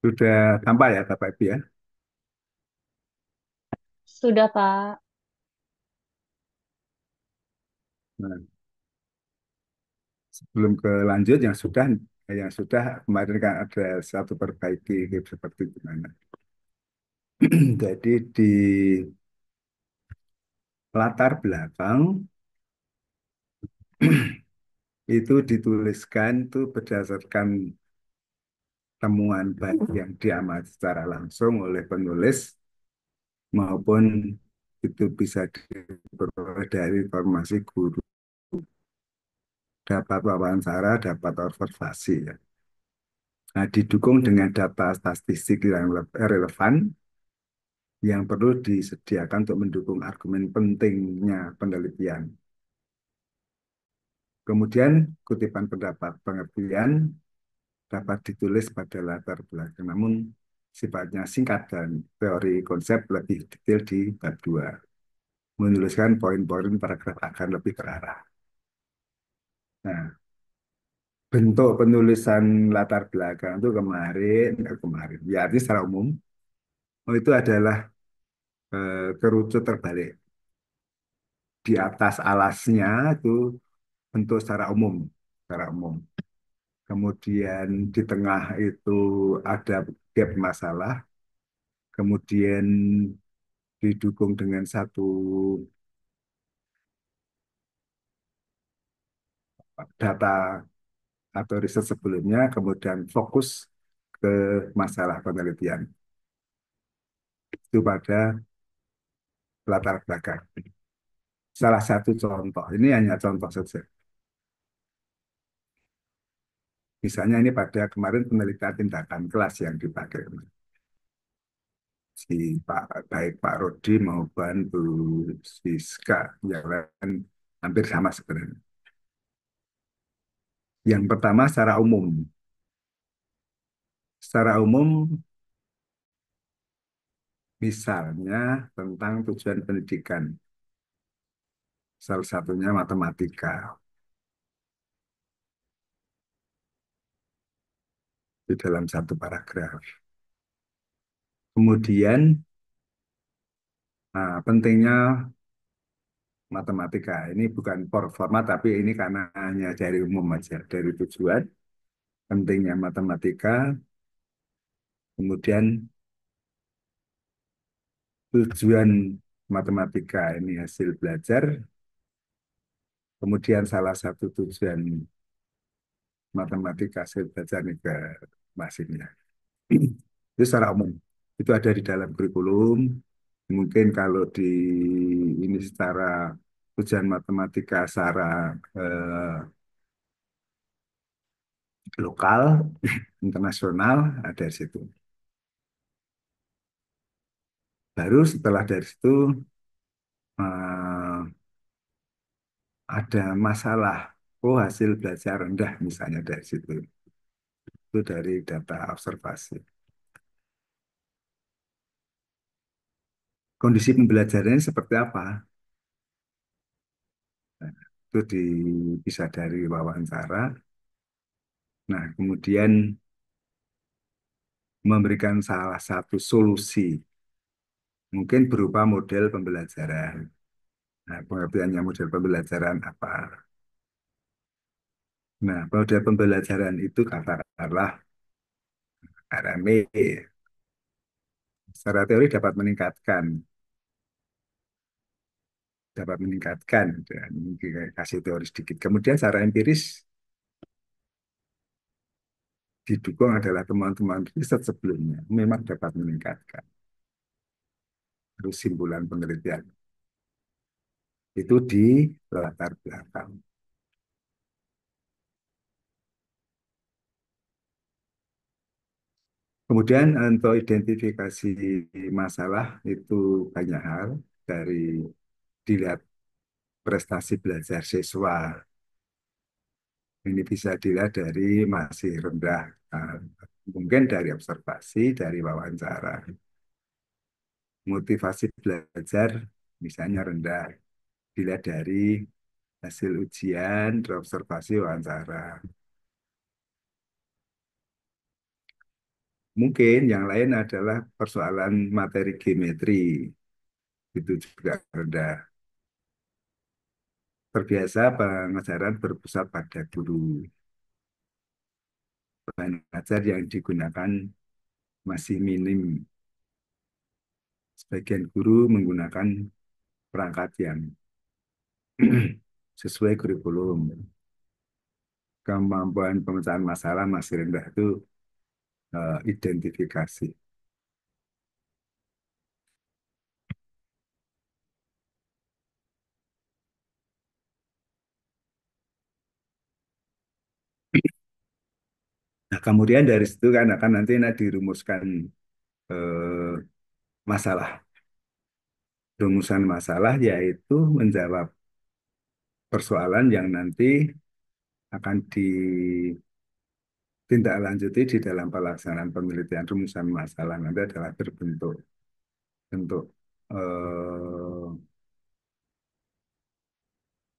Sudah tampak ya Bapak Ibu ya. Sudah, Pak. Nah, sebelum ke lanjut yang sudah kemarin kan ada satu perbaiki seperti gimana. Jadi di latar belakang itu dituliskan itu berdasarkan temuan baik yang diamati secara langsung oleh penulis maupun itu bisa diperoleh dari informasi guru, dapat wawancara, dapat observasi ya. Nah, didukung dengan data statistik yang relevan yang perlu disediakan untuk mendukung argumen pentingnya penelitian. Kemudian, kutipan pendapat pengertian dapat ditulis pada latar belakang, namun sifatnya singkat dan teori konsep lebih detail di bab 2. Menuliskan poin-poin paragraf akan lebih terarah. Nah, bentuk penulisan latar belakang itu kemarin, ya artinya secara umum, itu adalah kerucut terbalik. Di atas alasnya itu bentuk secara umum. Kemudian di tengah itu ada gap masalah, kemudian didukung dengan satu data atau riset sebelumnya, kemudian fokus ke masalah penelitian. Itu pada latar belakang. Salah satu contoh, ini hanya contoh saja. Misalnya ini pada kemarin penelitian tindakan kelas yang dipakai. Si baik Pak Rodi maupun Bu Siska yang lain hampir sama sebenarnya. Yang pertama secara umum misalnya tentang tujuan pendidikan, salah satunya matematika di dalam satu paragraf. Kemudian pentingnya matematika ini bukan format tapi ini karena hanya dari umum aja dari tujuan pentingnya matematika, kemudian tujuan matematika ini hasil belajar. Kemudian salah satu tujuan matematika hasil belajar ini ke masingnya. Itu secara umum. Itu ada di dalam kurikulum. Mungkin kalau di ini secara tujuan matematika secara lokal, internasional, ada di situ. Baru setelah dari situ eh, ada masalah. Oh, hasil belajar rendah misalnya dari situ. Itu dari data observasi. Kondisi pembelajarannya seperti apa? Nah, itu bisa dari wawancara. Nah, kemudian memberikan salah satu solusi, mungkin berupa model pembelajaran. Nah, pengertiannya model pembelajaran apa? Nah, model pembelajaran itu katakanlah RME. Secara teori dapat meningkatkan, dan kasih teori sedikit. Kemudian secara empiris didukung adalah teman-teman riset sebelumnya memang dapat meningkatkan. Terus simpulan penelitian itu di latar belakang. Kemudian untuk identifikasi masalah itu banyak hal dari dilihat prestasi belajar siswa. Ini bisa dilihat dari masih rendah, eh, mungkin dari observasi, dari wawancara. Motivasi belajar misalnya rendah, dilihat dari hasil ujian, observasi, wawancara. Mungkin yang lain adalah persoalan materi geometri, itu juga rendah. Terbiasa pengajaran berpusat pada guru. Bahan ajar yang digunakan masih minim. Sebagian guru menggunakan perangkat yang sesuai kurikulum. Kemampuan pemecahan masalah masih rendah itu identifikasi. Nah, kemudian dari situ kan akan nanti dirumuskan eh, masalah. Rumusan masalah yaitu menjawab persoalan yang nanti akan ditindaklanjuti di dalam pelaksanaan penelitian. Rumusan masalah nanti adalah berbentuk bentuk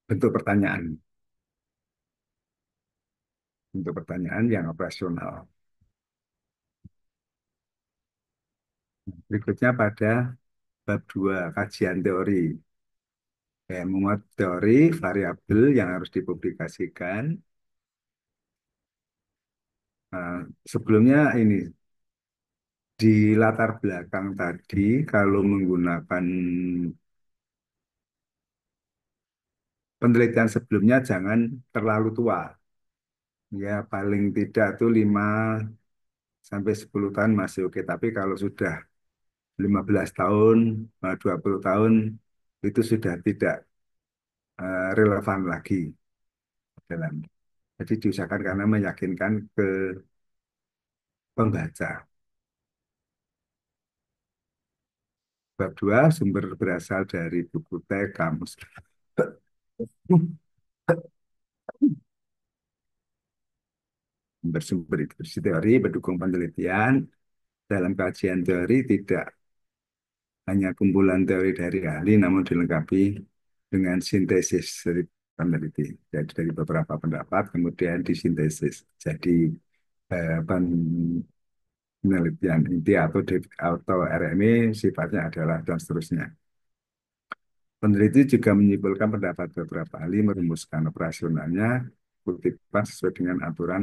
bentuk pertanyaan, bentuk pertanyaan yang operasional. Berikutnya pada bab 2 kajian teori. Memuat teori variabel yang harus dipublikasikan. Nah, sebelumnya ini di latar belakang tadi kalau menggunakan penelitian sebelumnya jangan terlalu tua. Ya paling tidak tuh 5 sampai 10 tahun masih oke. Tapi kalau sudah 15 tahun, 20 tahun itu sudah tidak relevan lagi dalam. Jadi diusahakan karena meyakinkan ke pembaca. Bab 2 sumber berasal dari buku teks kamus. Bersumber itu teori mendukung penelitian. Dalam kajian teori tidak hanya kumpulan teori dari ahli, namun dilengkapi dengan sintesis dari peneliti. Jadi dari beberapa pendapat kemudian disintesis. Jadi penelitian inti atau RMI sifatnya adalah dan seterusnya. Peneliti juga menyimpulkan pendapat beberapa ahli merumuskan operasionalnya kutipan sesuai dengan aturan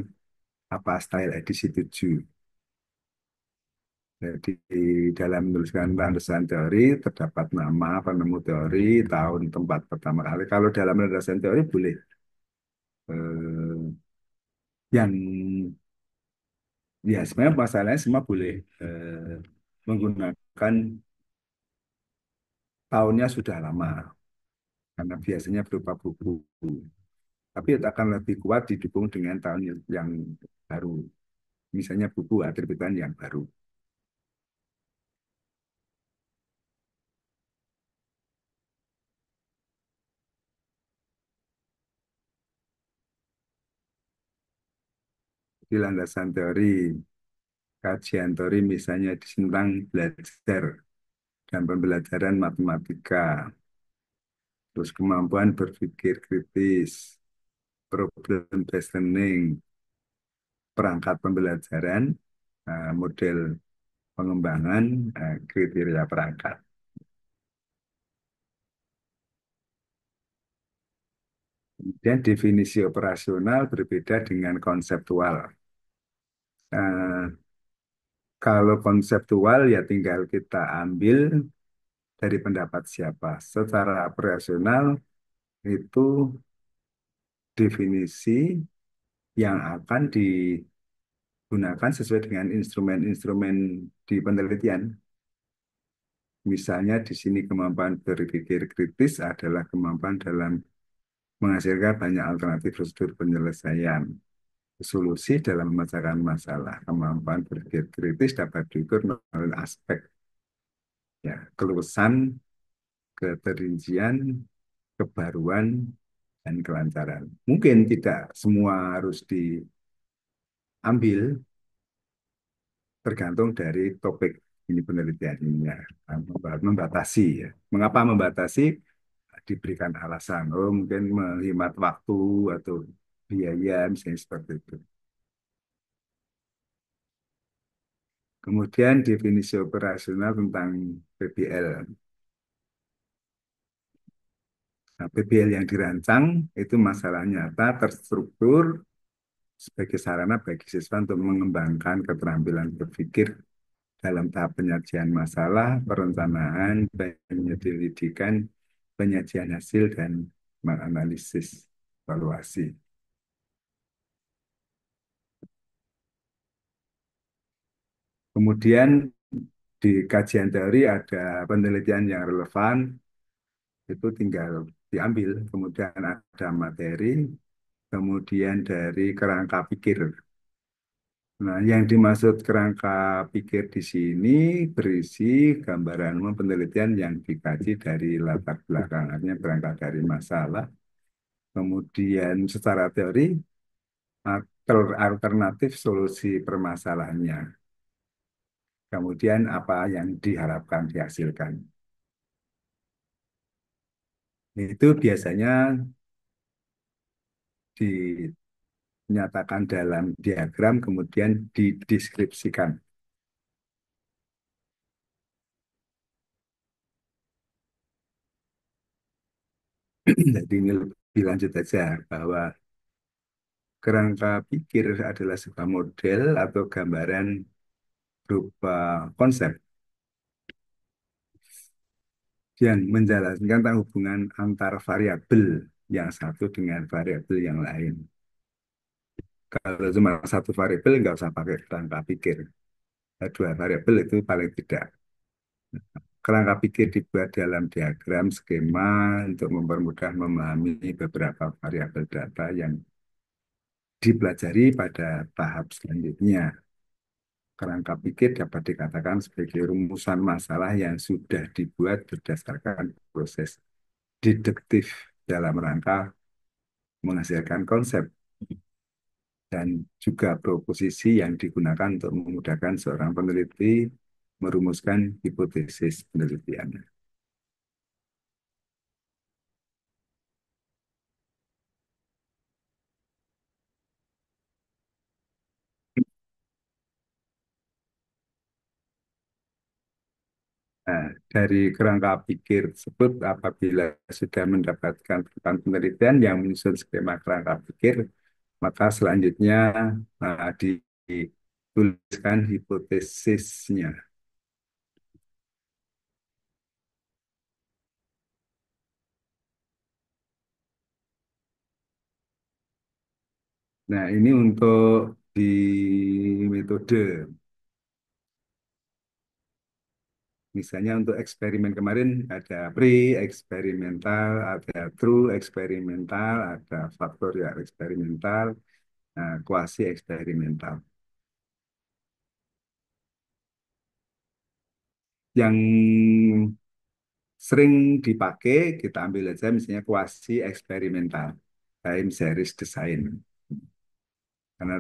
apa style edisi 7. Jadi dalam menuliskan landasan teori terdapat nama penemu teori, tahun, tempat pertama kali. Kalau dalam landasan teori boleh eh, yang ya sebenarnya masalahnya semua boleh menggunakan tahunnya sudah lama karena biasanya berupa buku. Tapi akan lebih kuat didukung dengan tahun yang baru. Misalnya buku terbitan yang baru. Di landasan teori, kajian teori misalnya tentang belajar dan pembelajaran matematika, terus kemampuan berpikir kritis, problem based learning, perangkat pembelajaran, model pengembangan, kriteria perangkat. Kemudian definisi operasional berbeda dengan konseptual. Eh, Kalau konseptual ya tinggal kita ambil dari pendapat siapa. Secara operasional itu definisi yang akan digunakan sesuai dengan instrumen-instrumen di penelitian. Misalnya di sini kemampuan berpikir kritis adalah kemampuan dalam menghasilkan banyak alternatif prosedur penyelesaian solusi dalam memecahkan masalah. Kemampuan berpikir kritis dapat diukur melalui aspek ya keluasan, keterincian, kebaruan, dan kelancaran. Mungkin tidak semua harus diambil, tergantung dari topik ini penelitian ini ya. Membatasi ya. Mengapa membatasi? Diberikan alasan. Oh, mungkin menghemat waktu atau biaya misalnya seperti itu. Kemudian definisi operasional tentang PBL. Nah, PBL yang dirancang itu masalah nyata terstruktur sebagai sarana bagi siswa untuk mengembangkan keterampilan berpikir dalam tahap penyajian masalah, perencanaan, penyelidikan, penyajian hasil, dan menganalisis evaluasi. Kemudian di kajian teori ada penelitian yang relevan, itu tinggal diambil. Kemudian ada materi, kemudian dari kerangka pikir. Nah, yang dimaksud kerangka pikir di sini berisi gambaran umum penelitian yang dikaji dari latar belakang, artinya berangkat dari masalah, kemudian secara teori alternatif solusi permasalahannya, kemudian apa yang diharapkan dihasilkan. Itu biasanya dinyatakan dalam diagram, kemudian dideskripsikan. Jadi ini lebih lanjut aja bahwa kerangka pikir adalah sebuah model atau gambaran berupa konsep yang menjelaskan tentang hubungan antar variabel yang satu dengan variabel yang lain. Kalau cuma satu variabel nggak usah pakai kerangka pikir. Dua variabel itu paling tidak. Kerangka pikir dibuat dalam diagram skema untuk mempermudah memahami beberapa variabel data yang dipelajari pada tahap selanjutnya. Kerangka pikir dapat dikatakan sebagai rumusan masalah yang sudah dibuat berdasarkan proses deduktif dalam rangka menghasilkan konsep dan juga proposisi yang digunakan untuk memudahkan seorang peneliti merumuskan hipotesis penelitiannya. Nah, dari kerangka pikir tersebut, apabila sudah mendapatkan tentang penelitian yang menyusun skema kerangka pikir, maka selanjutnya dituliskan hipotesisnya. Nah, ini untuk di metode. Misalnya untuk eksperimen kemarin ada pre-eksperimental, ada true eksperimental, ada faktorial eksperimental, nah, kuasi eksperimental. Yang sering dipakai, kita ambil aja misalnya kuasi eksperimental, time series design. Karena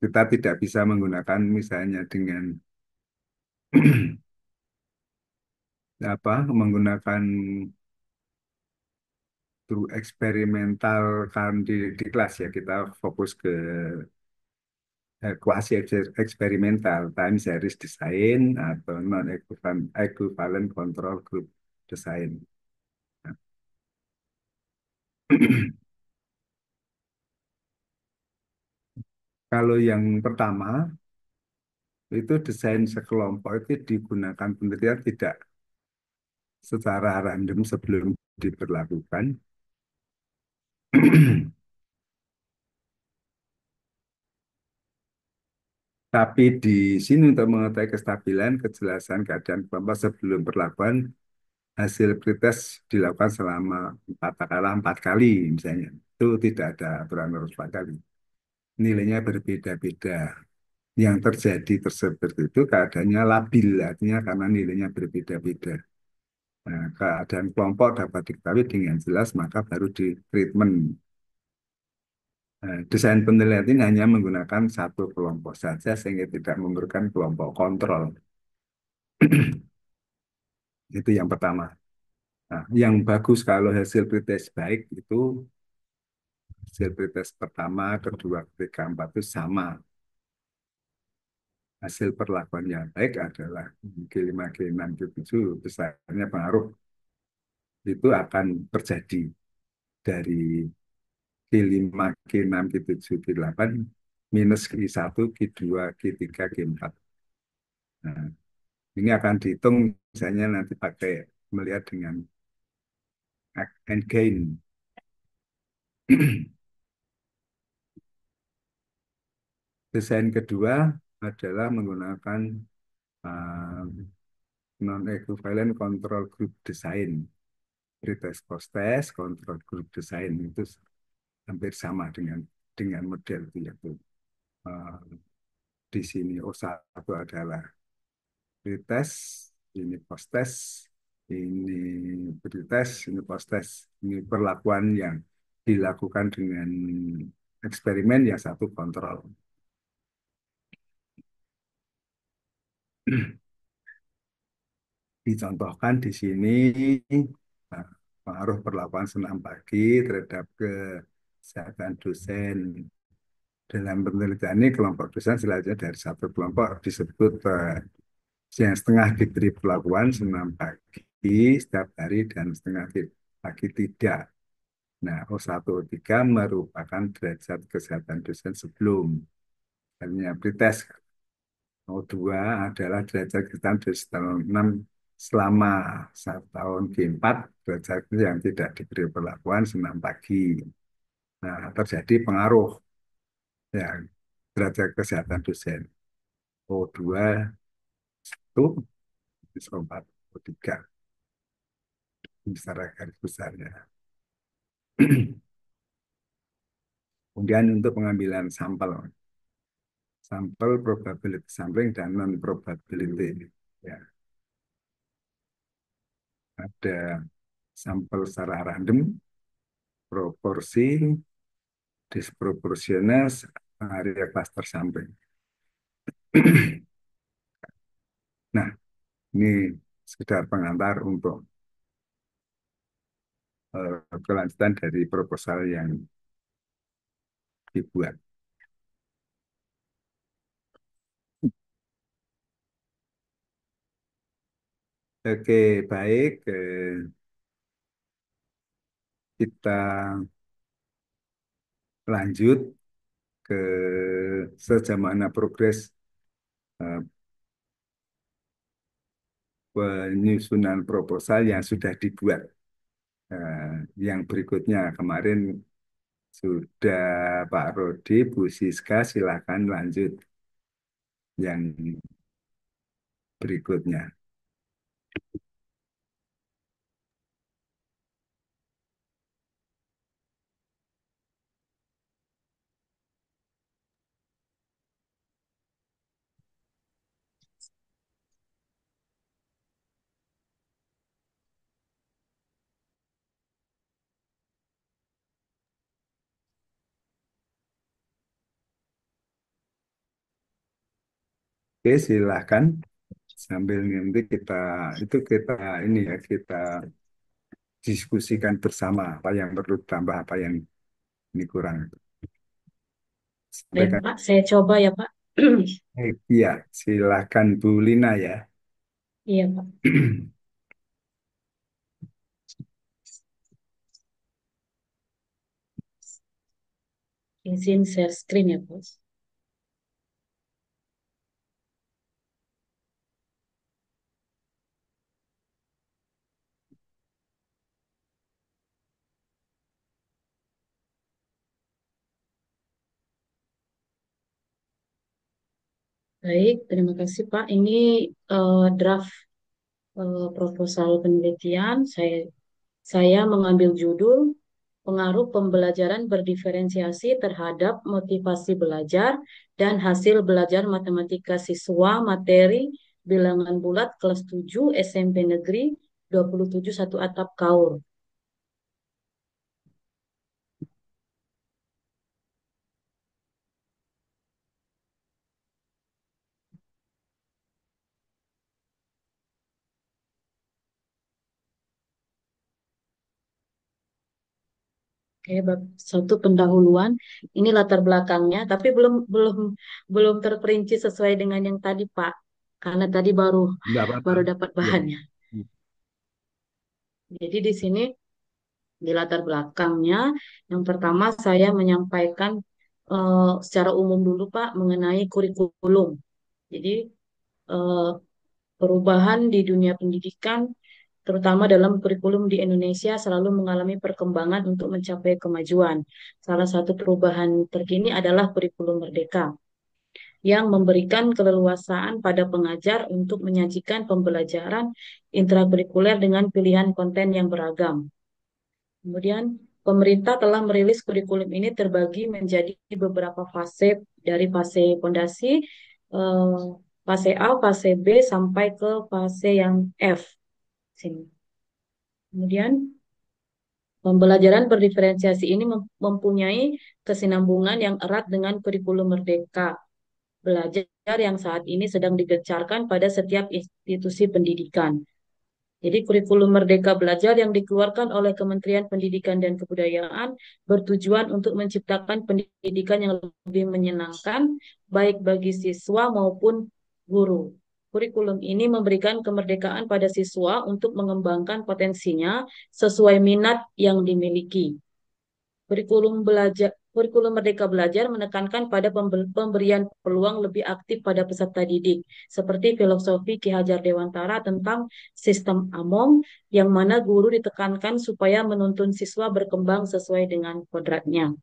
kita tidak bisa menggunakan misalnya dengan apa menggunakan true eksperimental kan di kelas ya kita fokus ke kuasi eksperimental time series design atau non equivalent control group design. Nah, kalau yang pertama itu desain sekelompok itu digunakan penelitian tidak secara random sebelum diberlakukan. Tapi di sini untuk mengetahui kestabilan, kejelasan keadaan kelompok sebelum perlakuan, hasil pretest dilakukan selama empat kali misalnya. Itu tidak ada aturan harus 4 kali. Nilainya berbeda-beda. Yang terjadi tersebut itu keadaannya labil, artinya karena nilainya berbeda-beda. Nah, keadaan kelompok dapat diketahui dengan jelas, maka baru di treatment. Nah, desain penilaian ini hanya menggunakan satu kelompok saja sehingga tidak memerlukan kelompok kontrol. Itu yang pertama. Nah, yang bagus kalau hasil pretest baik itu hasil pretest pertama, kedua, ketiga, empat itu sama. hasil perlakuan yang baik adalah G5, G6, G7, besarnya pengaruh itu akan terjadi dari G5, G6, G7, G8, minus G1, G2, G3, G4. Nah, ini akan dihitung misalnya nanti pakai melihat dengan end gain. Desain kedua adalah menggunakan uh, non-equivalent control group design. Pretest post-test, control group design itu hampir sama dengan model itu yaitu uh, di sini O1 adalah pretest, ini post-test, ini pretest, ini post-test. Ini perlakuan yang dilakukan dengan eksperimen yang satu kontrol. Dicontohkan di sini nah, pengaruh perlakuan senam pagi terhadap kesehatan dosen. Dalam penelitian ini kelompok dosen selanjutnya dari satu kelompok disebut yang setengah diberi perlakuan senam pagi setiap hari dan setengah pagi tidak. Nah, O1, O3 merupakan derajat kesehatan dosen sebelum hanya pretest. O2 adalah derajat kesehatan dosen tahun 6 selama 1 tahun G4 derajat yang tidak diberi perlakuan senam pagi. Nah, terjadi pengaruh ya derajat kesehatan dosen. O2 itu O4, O3 secara garis besarnya. Kemudian untuk pengambilan sampel, sampel probability sampling dan non probability. Ya, ada sampel secara random, proporsi, disproporsional, area cluster sampling. Nah, ini sekedar pengantar untuk kelanjutan dari proposal yang dibuat. Oke, baik. Kita lanjut ke sejauh mana progres eh, penyusunan proposal yang sudah dibuat. Yang berikutnya kemarin sudah Pak Rodi, Bu Siska, silakan lanjut yang berikutnya. Oke, silakan sambil nanti kita ini ya kita diskusikan bersama apa yang perlu tambah, apa yang ini kurang. Baik, Sampaikan. Pak. Saya coba ya, Pak. Iya, silakan Bu Lina ya. Iya, Pak. Izin share screen ya, Bos. Baik, terima kasih, Pak. Ini draft proposal penelitian. Saya mengambil judul Pengaruh Pembelajaran Berdiferensiasi terhadap Motivasi Belajar dan Hasil Belajar Matematika Siswa Materi Bilangan Bulat kelas 7 SMP Negeri 27 Satu Atap Kaur. Satu pendahuluan. Ini latar belakangnya, tapi belum belum belum terperinci sesuai dengan yang tadi, Pak. Karena tadi baru Nggak apa-apa. baru dapat Ya. bahannya. Jadi di sini di latar belakangnya, yang pertama saya menyampaikan secara umum dulu, Pak, mengenai kurikulum. Jadi eh, perubahan di dunia pendidikan, terutama dalam kurikulum di Indonesia, selalu mengalami perkembangan untuk mencapai kemajuan. Salah satu perubahan terkini adalah kurikulum Merdeka, yang memberikan keleluasaan pada pengajar untuk menyajikan pembelajaran intrakurikuler dengan pilihan konten yang beragam. Kemudian, pemerintah telah merilis kurikulum ini terbagi menjadi beberapa fase, dari fase fondasi, eh, fase A, fase B, sampai ke fase yang F. Sini. Kemudian, pembelajaran berdiferensiasi ini mempunyai kesinambungan yang erat dengan kurikulum Merdeka Belajar yang saat ini sedang digencarkan pada setiap institusi pendidikan. Jadi kurikulum Merdeka Belajar yang dikeluarkan oleh Kementerian Pendidikan dan Kebudayaan bertujuan untuk menciptakan pendidikan yang lebih menyenangkan, baik bagi siswa maupun guru. Kurikulum ini memberikan kemerdekaan pada siswa untuk mengembangkan potensinya sesuai minat yang dimiliki. Kurikulum Merdeka Belajar menekankan pada pemberian peluang lebih aktif pada peserta didik, seperti filosofi Ki Hajar Dewantara tentang sistem AMOM, yang mana guru ditekankan supaya menuntun siswa berkembang sesuai dengan kodratnya.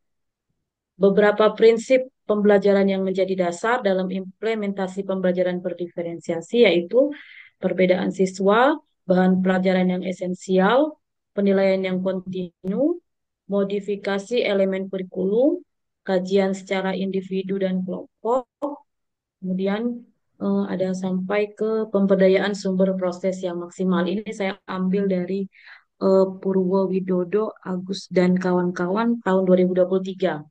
Beberapa prinsip pembelajaran yang menjadi dasar dalam implementasi pembelajaran berdiferensiasi yaitu perbedaan siswa, bahan pelajaran yang esensial, penilaian yang kontinu, modifikasi elemen kurikulum, kajian secara individu dan kelompok, kemudian ada sampai ke pemberdayaan sumber proses yang maksimal. Ini saya ambil dari Purwo Widodo, Agus dan kawan-kawan tahun 2023.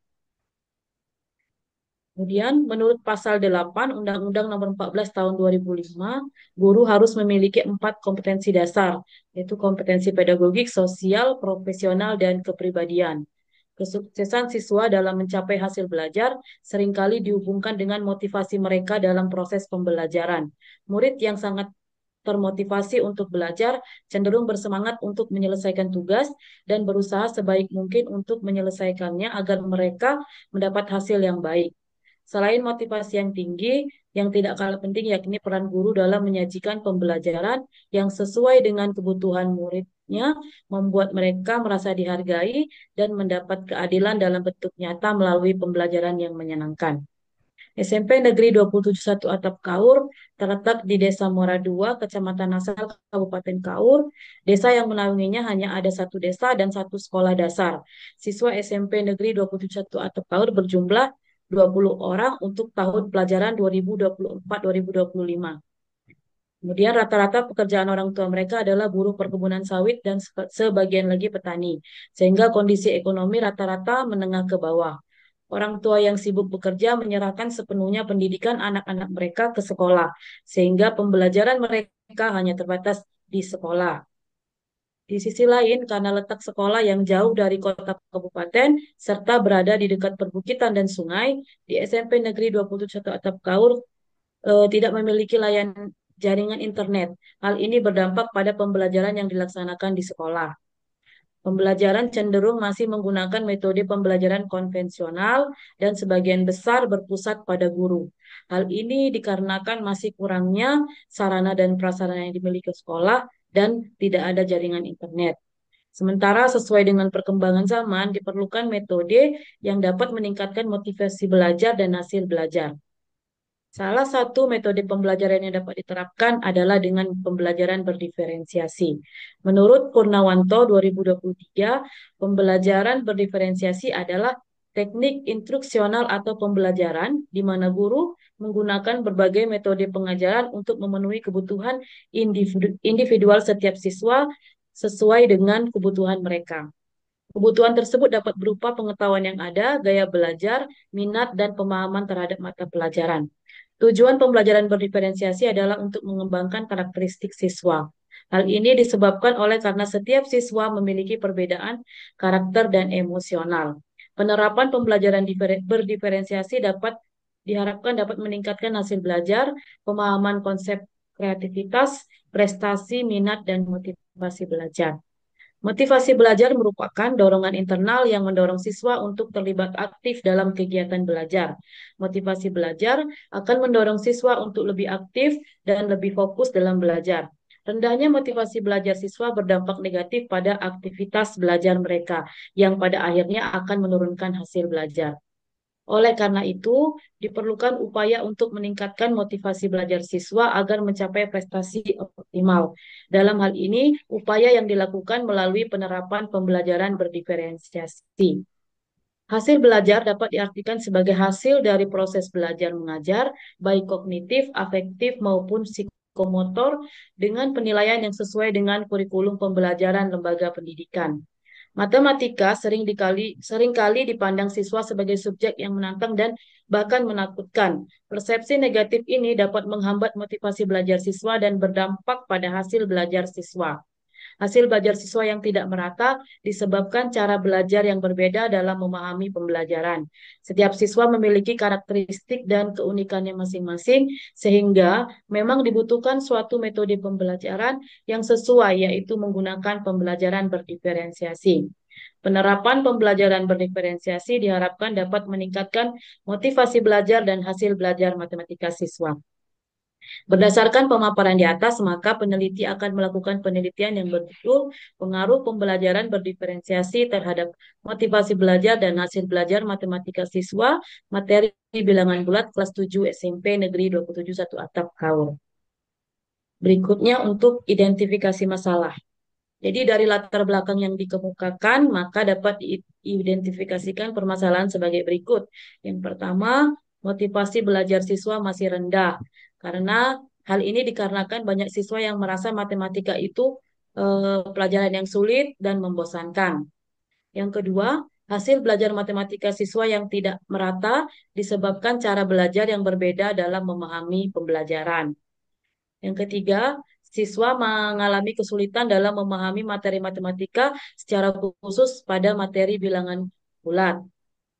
Kemudian, menurut pasal 8 Undang-Undang Nomor 14 Tahun 2005, guru harus memiliki 4 kompetensi dasar, yaitu kompetensi pedagogik, sosial, profesional, dan kepribadian. Kesuksesan siswa dalam mencapai hasil belajar seringkali dihubungkan dengan motivasi mereka dalam proses pembelajaran. Murid yang sangat termotivasi untuk belajar cenderung bersemangat untuk menyelesaikan tugas dan berusaha sebaik mungkin untuk menyelesaikannya agar mereka mendapat hasil yang baik. Selain motivasi yang tinggi, yang tidak kalah penting yakni peran guru dalam menyajikan pembelajaran yang sesuai dengan kebutuhan muridnya, membuat mereka merasa dihargai dan mendapat keadilan dalam bentuk nyata melalui pembelajaran yang menyenangkan. SMP Negeri 271 Atap Kaur terletak di Desa Muara II, Kecamatan Nasal, Kabupaten Kaur. Desa yang menaunginya hanya ada satu desa dan satu sekolah dasar. Siswa SMP Negeri 271 Atap Kaur berjumlah 20 orang untuk tahun pelajaran 2024-2025. Kemudian rata-rata pekerjaan orang tua mereka adalah buruh perkebunan sawit dan sebagian lagi petani. Sehingga kondisi ekonomi rata-rata menengah ke bawah. Orang tua yang sibuk bekerja menyerahkan sepenuhnya pendidikan anak-anak mereka ke sekolah, sehingga pembelajaran mereka hanya terbatas di sekolah. Di sisi lain, karena letak sekolah yang jauh dari kota kabupaten, serta berada di dekat perbukitan dan sungai, di SMP Negeri 21 Atap Kaur tidak memiliki layanan jaringan internet. Hal ini berdampak pada pembelajaran yang dilaksanakan di sekolah. Pembelajaran cenderung masih menggunakan metode pembelajaran konvensional dan sebagian besar berpusat pada guru. Hal ini dikarenakan masih kurangnya sarana dan prasarana yang dimiliki sekolah dan tidak ada jaringan internet. Sementara sesuai dengan perkembangan zaman, diperlukan metode yang dapat meningkatkan motivasi belajar dan hasil belajar. Salah satu metode pembelajaran yang dapat diterapkan adalah dengan pembelajaran berdiferensiasi. Menurut Purnawanto 2023, pembelajaran berdiferensiasi adalah teknik instruksional atau pembelajaran di mana guru menggunakan berbagai metode pengajaran untuk memenuhi kebutuhan individual setiap siswa sesuai dengan kebutuhan mereka. Kebutuhan tersebut dapat berupa pengetahuan yang ada, gaya belajar, minat, dan pemahaman terhadap mata pelajaran. Tujuan pembelajaran berdiferensiasi adalah untuk mengembangkan karakteristik siswa. Hal ini disebabkan oleh karena setiap siswa memiliki perbedaan karakter dan emosional. Penerapan pembelajaran berdiferensiasi diharapkan dapat meningkatkan hasil belajar, pemahaman konsep kreativitas, prestasi, minat, dan motivasi belajar. Motivasi belajar merupakan dorongan internal yang mendorong siswa untuk terlibat aktif dalam kegiatan belajar. Motivasi belajar akan mendorong siswa untuk lebih aktif dan lebih fokus dalam belajar. Rendahnya motivasi belajar siswa berdampak negatif pada aktivitas belajar mereka, yang pada akhirnya akan menurunkan hasil belajar. Oleh karena itu, diperlukan upaya untuk meningkatkan motivasi belajar siswa agar mencapai prestasi optimal. Dalam hal ini, upaya yang dilakukan melalui penerapan pembelajaran berdiferensiasi. Hasil belajar dapat diartikan sebagai hasil dari proses belajar mengajar, baik kognitif, afektif, maupun psikomotor, dengan penilaian yang sesuai dengan kurikulum pembelajaran lembaga pendidikan. Matematika seringkali dipandang siswa sebagai subjek yang menantang dan bahkan menakutkan. Persepsi negatif ini dapat menghambat motivasi belajar siswa dan berdampak pada hasil belajar siswa. Hasil belajar siswa yang tidak merata disebabkan cara belajar yang berbeda dalam memahami pembelajaran. Setiap siswa memiliki karakteristik dan keunikannya masing-masing, sehingga memang dibutuhkan suatu metode pembelajaran yang sesuai, yaitu menggunakan pembelajaran berdiferensiasi. Penerapan pembelajaran berdiferensiasi diharapkan dapat meningkatkan motivasi belajar dan hasil belajar matematika siswa. Berdasarkan pemaparan di atas, maka peneliti akan melakukan penelitian yang berjudul pengaruh pembelajaran berdiferensiasi terhadap motivasi belajar dan hasil belajar matematika siswa, materi bilangan bulat kelas 7 SMP Negeri 27 1 Atap Kaur. Berikutnya untuk identifikasi masalah. Jadi dari latar belakang yang dikemukakan, maka dapat diidentifikasikan permasalahan sebagai berikut. Yang pertama, motivasi belajar siswa masih rendah. Karena hal ini dikarenakan banyak siswa yang merasa matematika itu pelajaran yang sulit dan membosankan. Yang kedua, hasil belajar matematika siswa yang tidak merata disebabkan cara belajar yang berbeda dalam memahami pembelajaran. Yang ketiga, siswa mengalami kesulitan dalam memahami materi matematika secara khusus pada materi bilangan bulat.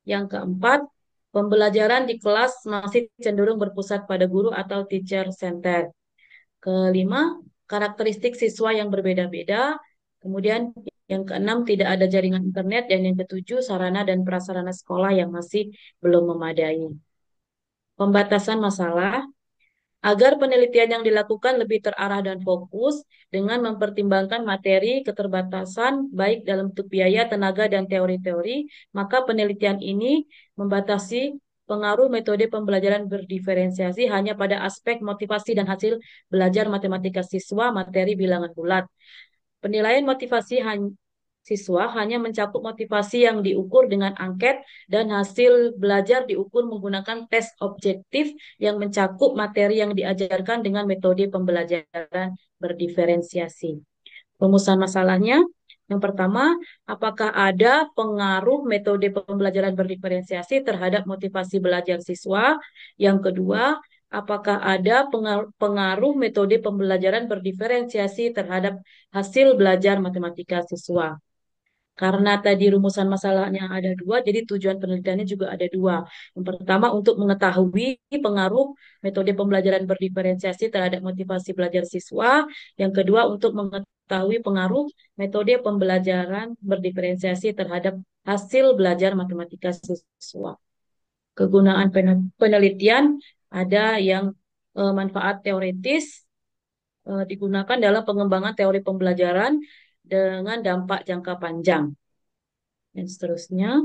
Yang keempat, pembelajaran di kelas masih cenderung berpusat pada guru atau teacher center. Kelima, karakteristik siswa yang berbeda-beda. Kemudian yang keenam, tidak ada jaringan internet. Dan yang ketujuh, sarana dan prasarana sekolah yang masih belum memadai. Pembatasan masalah. Agar penelitian yang dilakukan lebih terarah dan fokus dengan mempertimbangkan materi, keterbatasan, baik dalam bentuk biaya, tenaga, dan teori-teori, maka penelitian ini membatasi pengaruh metode pembelajaran berdiferensiasi hanya pada aspek motivasi dan hasil belajar matematika siswa materi bilangan bulat. Penilaian motivasi siswa hanya mencakup motivasi yang diukur dengan angket dan hasil belajar diukur menggunakan tes objektif yang mencakup materi yang diajarkan dengan metode pembelajaran berdiferensiasi. Rumusan masalahnya, yang pertama, apakah ada pengaruh metode pembelajaran berdiferensiasi terhadap motivasi belajar siswa? Yang kedua, apakah ada pengaruh metode pembelajaran berdiferensiasi terhadap hasil belajar matematika siswa? Karena tadi rumusan masalahnya ada dua, jadi tujuan penelitiannya juga ada dua. Yang pertama untuk mengetahui pengaruh metode pembelajaran berdiferensiasi terhadap motivasi belajar siswa. Yang kedua untuk mengetahui pengaruh metode pembelajaran berdiferensiasi terhadap hasil belajar matematika siswa. Kegunaan penelitian ada yang manfaat teoritis, digunakan dalam pengembangan teori pembelajaran dengan dampak jangka panjang dan seterusnya.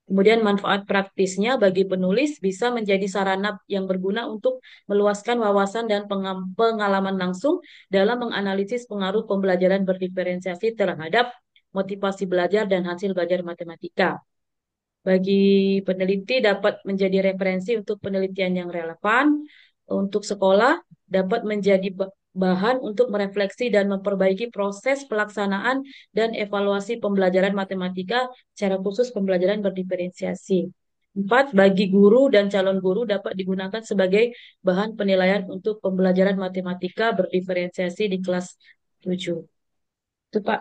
Kemudian manfaat praktisnya bagi penulis bisa menjadi sarana yang berguna untuk meluaskan wawasan dan pengalaman langsung dalam menganalisis pengaruh pembelajaran berdiferensiasi terhadap motivasi belajar dan hasil belajar matematika. Bagi peneliti dapat menjadi referensi untuk penelitian yang relevan. Untuk sekolah dapat menjadi bahan untuk merefleksi dan memperbaiki proses pelaksanaan dan evaluasi pembelajaran matematika, secara khusus pembelajaran berdiferensiasi. 4, bagi guru dan calon guru dapat digunakan sebagai bahan penilaian untuk pembelajaran matematika berdiferensiasi di kelas Tujuh. Itu Pak.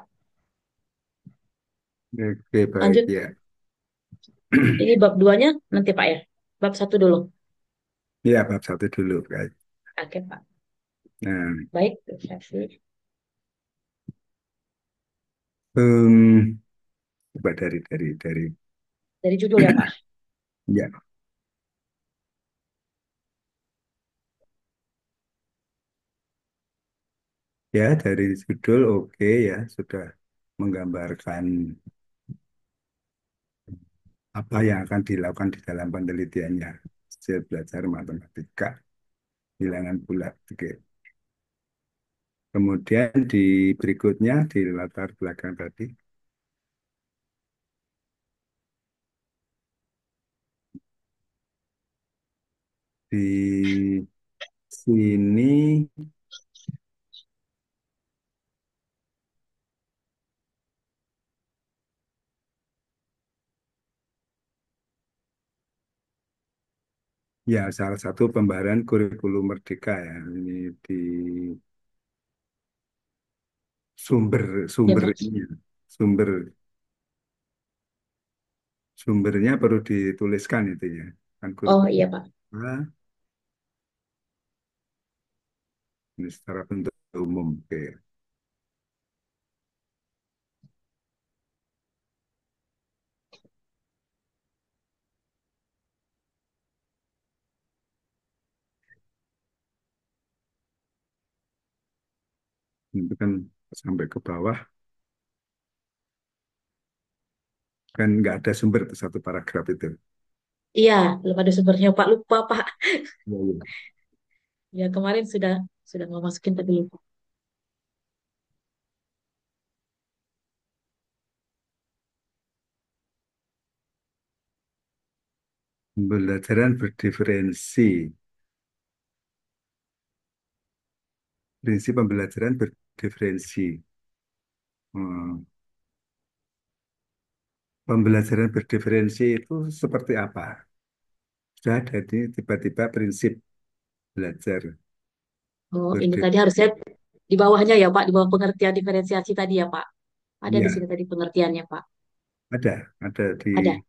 Oke, baik Lanjut. ya. Ini bab duanya nanti Pak ya. Bab satu dulu. Ya, bab satu dulu, guys. Oke Pak. Nah, Baik. Refleksi. em, coba dari Dari judul ya Pak. ya, ya dari judul oke ya, sudah menggambarkan apa yang akan dilakukan di dalam penelitiannya hasil belajar matematika bilangan bulat. Oke. Kemudian di berikutnya di latar belakang tadi di sini ya salah satu pembaharan kurikulum merdeka ya ini di sumber Ya sumber Pak. ini ya. sumber sumbernya perlu dituliskan itu ya kan Oh kurikulum iya Pak. ini secara bentuk umum. Oke. Itu kan sampai ke bawah kan nggak ada sumber tuh satu paragraf itu. Iya, belum ada sumbernya Pak. Lupa Pak. Ya, ya. Ya kemarin sudah mau masukin tapi lupa. Pembelajaran berdiferensi. Prinsip pembelajaran berdiferensi. Hmm. Pembelajaran berdiferensi itu seperti apa? Sudah ada di tiba-tiba prinsip belajar Oh, ini tadi berdiferensi. harusnya di bawahnya ya Pak, di bawah pengertian diferensiasi tadi ya Pak. Ada di Ya, sini tadi pengertiannya Pak. ada di Ada,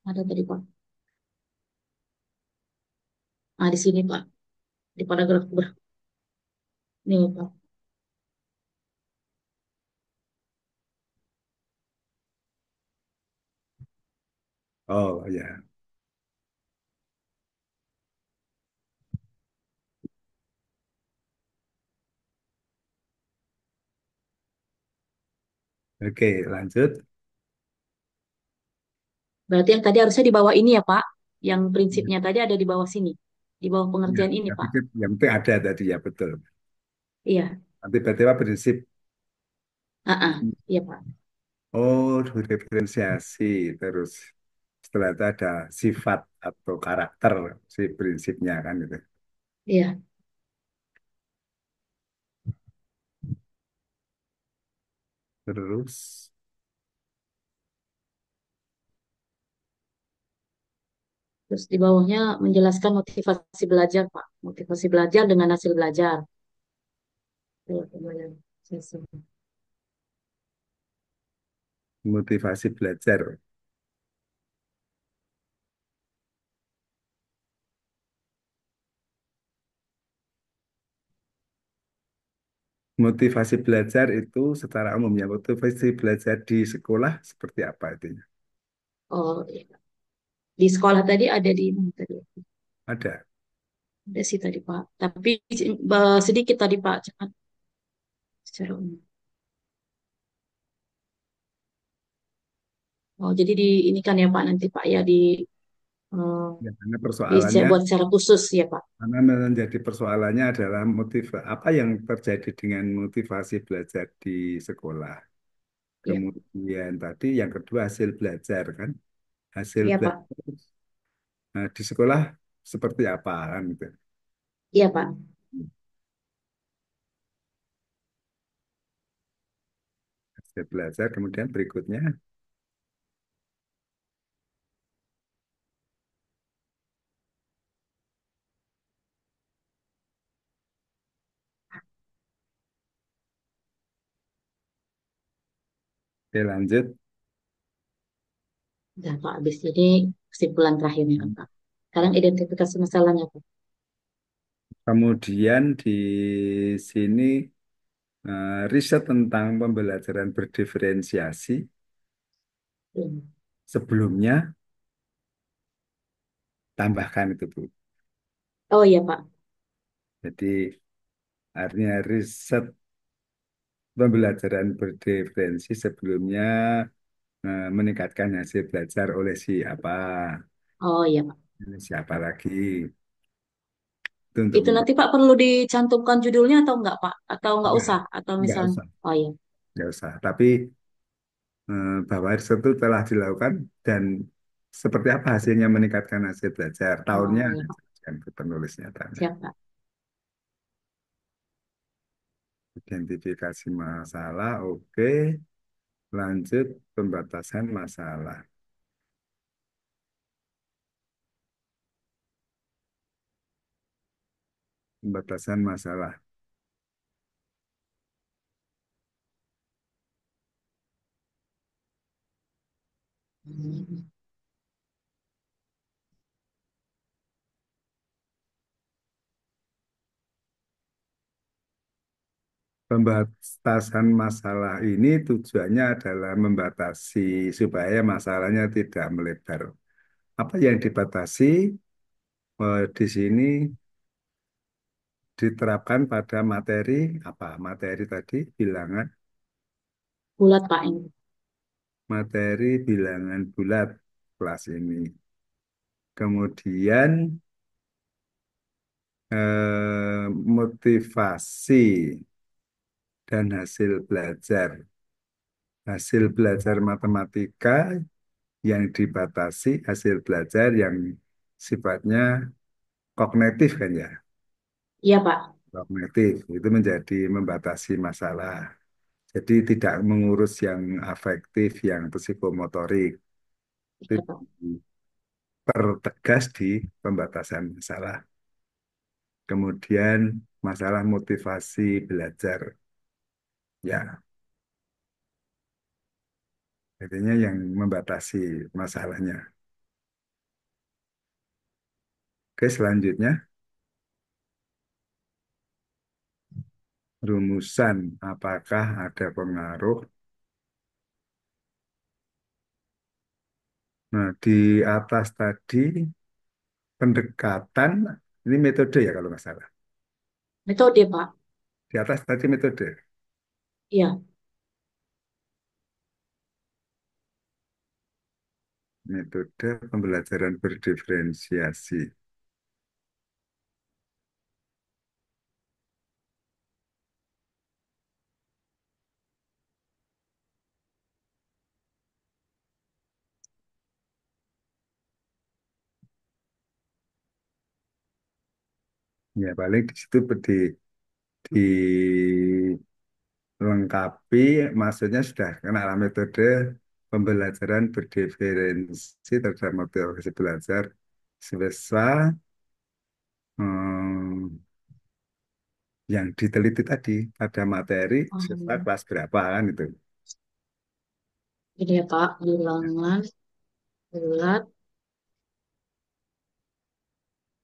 ada tadi Pak. Ah, di sini Pak, di paragraf ber. Nih Pak. oh ya. Oke, lanjut. Berarti yang tadi harusnya di bawah ini ya Pak. Yang prinsipnya tadi ada di bawah sini. Di bawah Ya, pengertian ini saya Pak. pikir yang penting ada tadi ya betul. Iya, Nanti tiba-tiba prinsip iya Pak. oh diferensiasi terus setelah itu ada sifat atau karakter si prinsipnya kan gitu. Iya. Terus Terus di bawahnya menjelaskan motivasi belajar Pak. Motivasi belajar dengan hasil belajar. Tuh, kemudian sesi. motivasi belajar. Motivasi belajar itu secara umumnya motivasi belajar di sekolah seperti apa itu? Oh, iya. Di sekolah tadi ada di mana tadi? Ada. Ada sih tadi Pak. Tapi sedikit tadi Pak, cepat secara umum. Oh, jadi di ini kan ya Pak nanti Pak ya eh, Ya, karena bisa persoalannya buat secara khusus ya Pak. karena menjadi persoalannya adalah motif apa yang terjadi dengan motivasi belajar di sekolah. Iya, Kemudian tadi yang kedua hasil belajar kan. Hasil iya Pak. belajar di sekolah seperti apa kan gitu. Iya Pak. Hasil belajar kemudian berikutnya Oke, lanjut. Udah Pak, habis ini kesimpulan terakhirnya kan Pak. Sekarang identifikasi masalahnya Pak. Kemudian di sini riset tentang pembelajaran berdiferensiasi Hmm. sebelumnya tambahkan itu Bu. Oh iya Pak. Jadi artinya riset pembelajaran berdiferensi sebelumnya meningkatkan hasil belajar oleh siapa, Oh iya Pak. siapa lagi. Itu untuk Itu nanti Pak perlu dicantumkan judulnya atau enggak Pak? Atau enggak enggak, usah? Atau enggak misal, usah, oh iya. enggak usah. Tapi bahwa riset itu telah dilakukan dan seperti apa hasilnya meningkatkan hasil belajar. Tahunnya Oh iya ada Pak. kan penulisnya tanya. Siap Pak. Identifikasi masalah, oke. Lanjut pembatasan masalah. Pembatasan masalah. Hmm. Pembatasan masalah ini tujuannya adalah membatasi supaya masalahnya tidak melebar. Apa yang dibatasi di sini diterapkan pada materi apa? Materi tadi bilangan, Bulat Pak ini. materi bilangan bulat kelas ini. Kemudian motivasi dan hasil belajar. Hasil belajar matematika yang dibatasi, hasil belajar yang sifatnya kognitif kan ya. Iya Pak. Kognitif itu menjadi membatasi masalah. Jadi tidak mengurus yang afektif, yang psikomotorik. Itu Iya Pak. dipertegas di pembatasan masalah. Kemudian masalah motivasi belajar. Ya, intinya yang membatasi masalahnya. Oke, selanjutnya rumusan. Apakah ada pengaruh? Nah, di atas tadi pendekatan, ini metode ya kalau nggak salah. Metode Pak. Di atas tadi metode. Iya. Metode pembelajaran berdiferensiasi. Ya, paling di situ dilengkapi, maksudnya sudah kenal metode pembelajaran berdiferensi terhadap motivasi belajar siswa hmm, yang diteliti tadi pada materi siswa Hmm. kelas berapa kan itu. Ini ya Pak. Bilangan bulat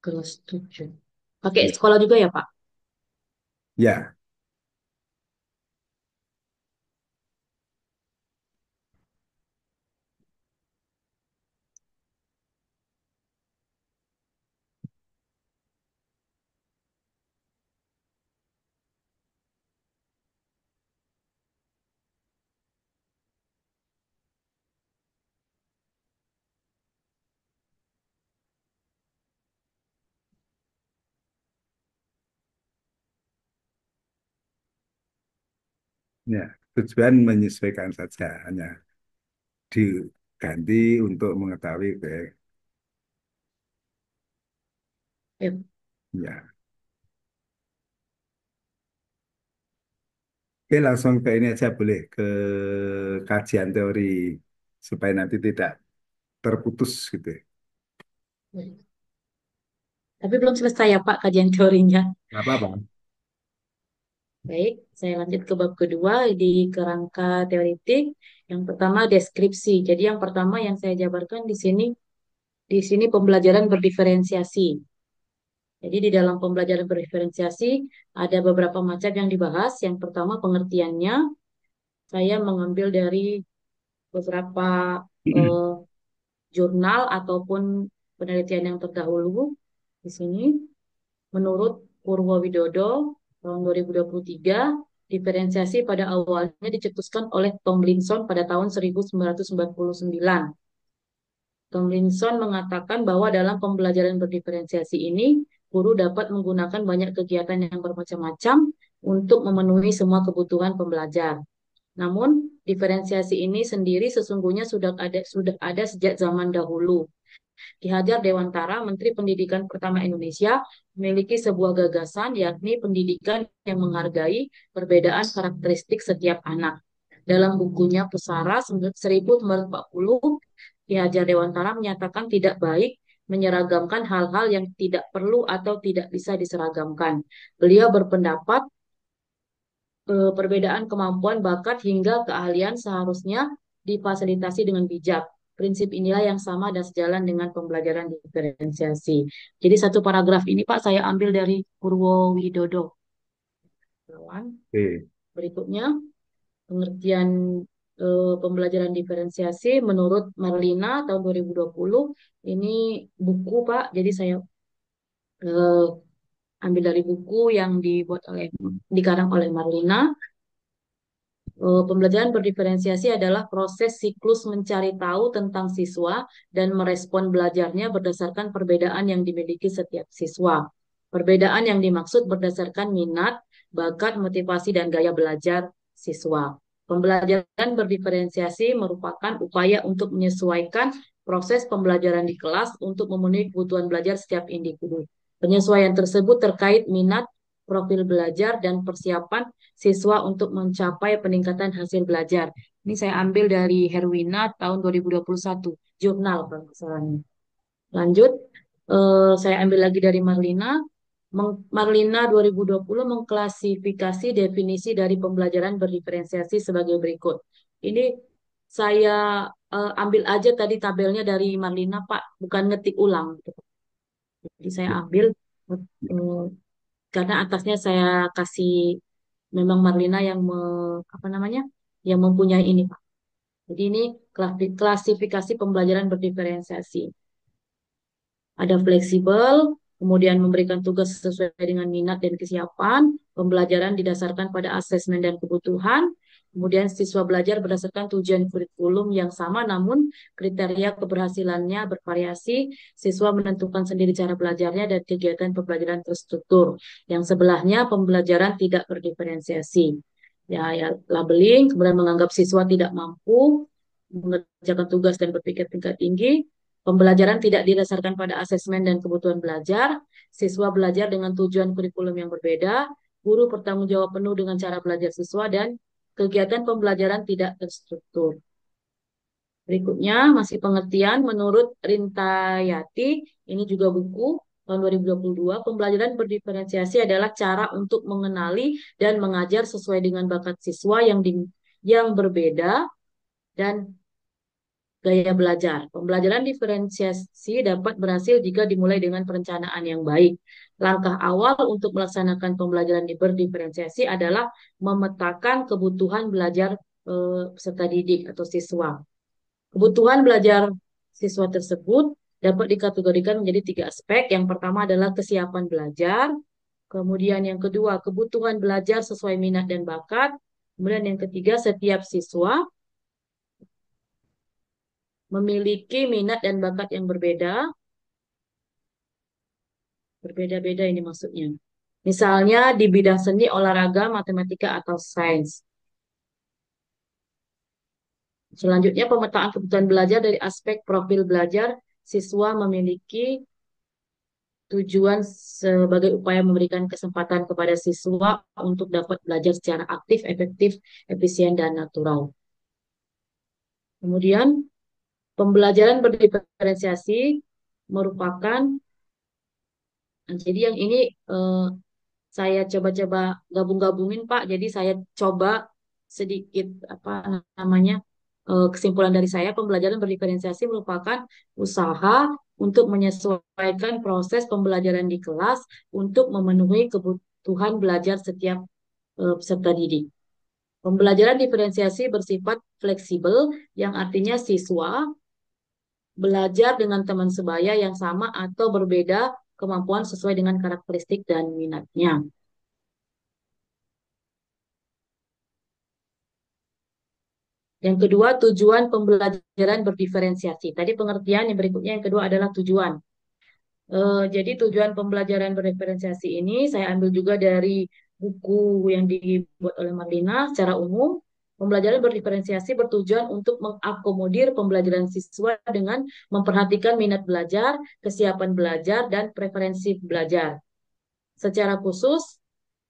kelas 7. Pakai Ya, sekolah juga ya Pak? ya, ya. Tujuan menyesuaikan saja, hanya diganti untuk mengetahui ke Ya. ya. Oke, langsung ke ini aja boleh ke kajian teori supaya nanti tidak terputus gitu. Tapi belum selesai ya Pak kajian teorinya. Nggak apa-apa. Baik, saya lanjut ke bab kedua di kerangka teoritik. Yang pertama deskripsi. Jadi yang pertama yang saya jabarkan di sini pembelajaran berdiferensiasi. Jadi di dalam pembelajaran berdiferensiasi ada beberapa macam yang dibahas. Yang pertama pengertiannya, saya mengambil dari beberapa eh, jurnal ataupun penelitian yang terdahulu di sini. Menurut Purwowidodo tahun 2023, diferensiasi pada awalnya dicetuskan oleh Tomlinson pada tahun 1999. Tomlinson mengatakan bahwa dalam pembelajaran berdiferensiasi ini, guru dapat menggunakan banyak kegiatan yang bermacam-macam untuk memenuhi semua kebutuhan pembelajar. Namun, diferensiasi ini sendiri sesungguhnya sudah ada sejak zaman dahulu. Ki Hajar Dewantara, Menteri Pendidikan pertama Indonesia, memiliki sebuah gagasan yakni pendidikan yang menghargai perbedaan karakteristik setiap anak. Dalam bukunya Pusara 1940, Ki Hajar Dewantara menyatakan tidak baik menyeragamkan hal-hal yang tidak perlu atau tidak bisa diseragamkan. Beliau berpendapat perbedaan kemampuan, bakat, hingga keahlian seharusnya difasilitasi dengan bijak. Prinsip inilah yang sama dan sejalan dengan pembelajaran diferensiasi. Jadi satu paragraf ini Pak saya ambil dari Purwo Widodo. Oke. Berikutnya pengertian pembelajaran diferensiasi menurut Marlina tahun 2020 ini buku Pak. Jadi saya eh, ambil dari buku yang dikarang oleh Marlina. Pembelajaran berdiferensiasi adalah proses siklus mencari tahu tentang siswa dan merespon belajarnya berdasarkan perbedaan yang dimiliki setiap siswa. Perbedaan yang dimaksud berdasarkan minat, bakat, motivasi, dan gaya belajar siswa. Pembelajaran berdiferensiasi merupakan upaya untuk menyesuaikan proses pembelajaran di kelas untuk memenuhi kebutuhan belajar setiap individu. Penyesuaian tersebut terkait minat, profil belajar, dan persiapan siswa untuk mencapai peningkatan hasil belajar. Ini saya ambil dari Herwina tahun 2021, jurnal kalau nggak salah. Lanjut, saya ambil lagi dari Marlina. Marlina 2020 mengklasifikasi definisi dari pembelajaran berdiferensiasi sebagai berikut. Ini saya ambil aja tadi tabelnya dari Marlina, Pak, bukan ngetik ulang, gitu. Jadi saya ambil eh, karena atasnya saya kasih memang Marlina yang apa namanya yang mempunyai ini Pak. Jadi ini klasifikasi pembelajaran berdiferensiasi. Ada fleksibel, kemudian memberikan tugas sesuai dengan minat dan kesiapan, pembelajaran didasarkan pada asesmen dan kebutuhan, kemudian siswa belajar berdasarkan tujuan kurikulum yang sama namun kriteria keberhasilannya bervariasi, siswa menentukan sendiri cara belajarnya dan kegiatan pembelajaran terstruktur. Yang sebelahnya pembelajaran tidak berdiferensiasi. Ya, labeling, kemudian menganggap siswa tidak mampu mengerjakan tugas dan berpikir tingkat tinggi, pembelajaran tidak didasarkan pada asesmen dan kebutuhan belajar, siswa belajar dengan tujuan kurikulum yang berbeda, guru bertanggung jawab penuh dengan cara belajar siswa, dan kegiatan pembelajaran tidak terstruktur. Berikutnya, masih pengertian menurut Rintayati, ini juga buku tahun 2022, pembelajaran berdiferensiasi adalah cara untuk mengenali dan mengajar sesuai dengan bakat siswa yang berbeda dan gaya belajar. Pembelajaran diferensiasi dapat berhasil jika dimulai dengan perencanaan yang baik. Langkah awal untuk melaksanakan pembelajaran berdiferensiasi adalah memetakan kebutuhan belajar peserta didik atau siswa. Kebutuhan belajar siswa tersebut dapat dikategorikan menjadi tiga aspek. Yang pertama adalah kesiapan belajar, kemudian yang kedua kebutuhan belajar sesuai minat dan bakat, kemudian yang ketiga setiap siswa memiliki minat dan bakat yang berbeda-beda ini maksudnya. Misalnya di bidang seni, olahraga, matematika, atau sains. Selanjutnya, pemetaan kebutuhan belajar dari aspek profil belajar. Siswa memiliki tujuan sebagai upaya memberikan kesempatan kepada siswa untuk dapat belajar secara aktif, efektif, efisien, dan natural. Kemudian, pembelajaran berdiferensiasi merupakan, jadi yang ini saya coba-coba gabung-gabungin Pak. Jadi saya coba sedikit apa namanya kesimpulan dari saya, pembelajaran berdiferensiasi merupakan usaha untuk menyesuaikan proses pembelajaran di kelas untuk memenuhi kebutuhan belajar setiap peserta didik. Pembelajaran diferensiasi bersifat fleksibel, yang artinya siswa belajar dengan teman sebaya yang sama atau berbeda kemampuan sesuai dengan karakteristik dan minatnya. Yang kedua, tujuan pembelajaran berdiferensiasi. Tadi pengertian yang berikutnya yang kedua adalah tujuan. Jadi tujuan pembelajaran berdiferensiasi ini saya ambil juga dari buku yang dibuat oleh Marlina secara umum. Pembelajaran berdiferensiasi bertujuan untuk mengakomodir pembelajaran siswa dengan memperhatikan minat belajar, kesiapan belajar, dan preferensi belajar. Secara khusus,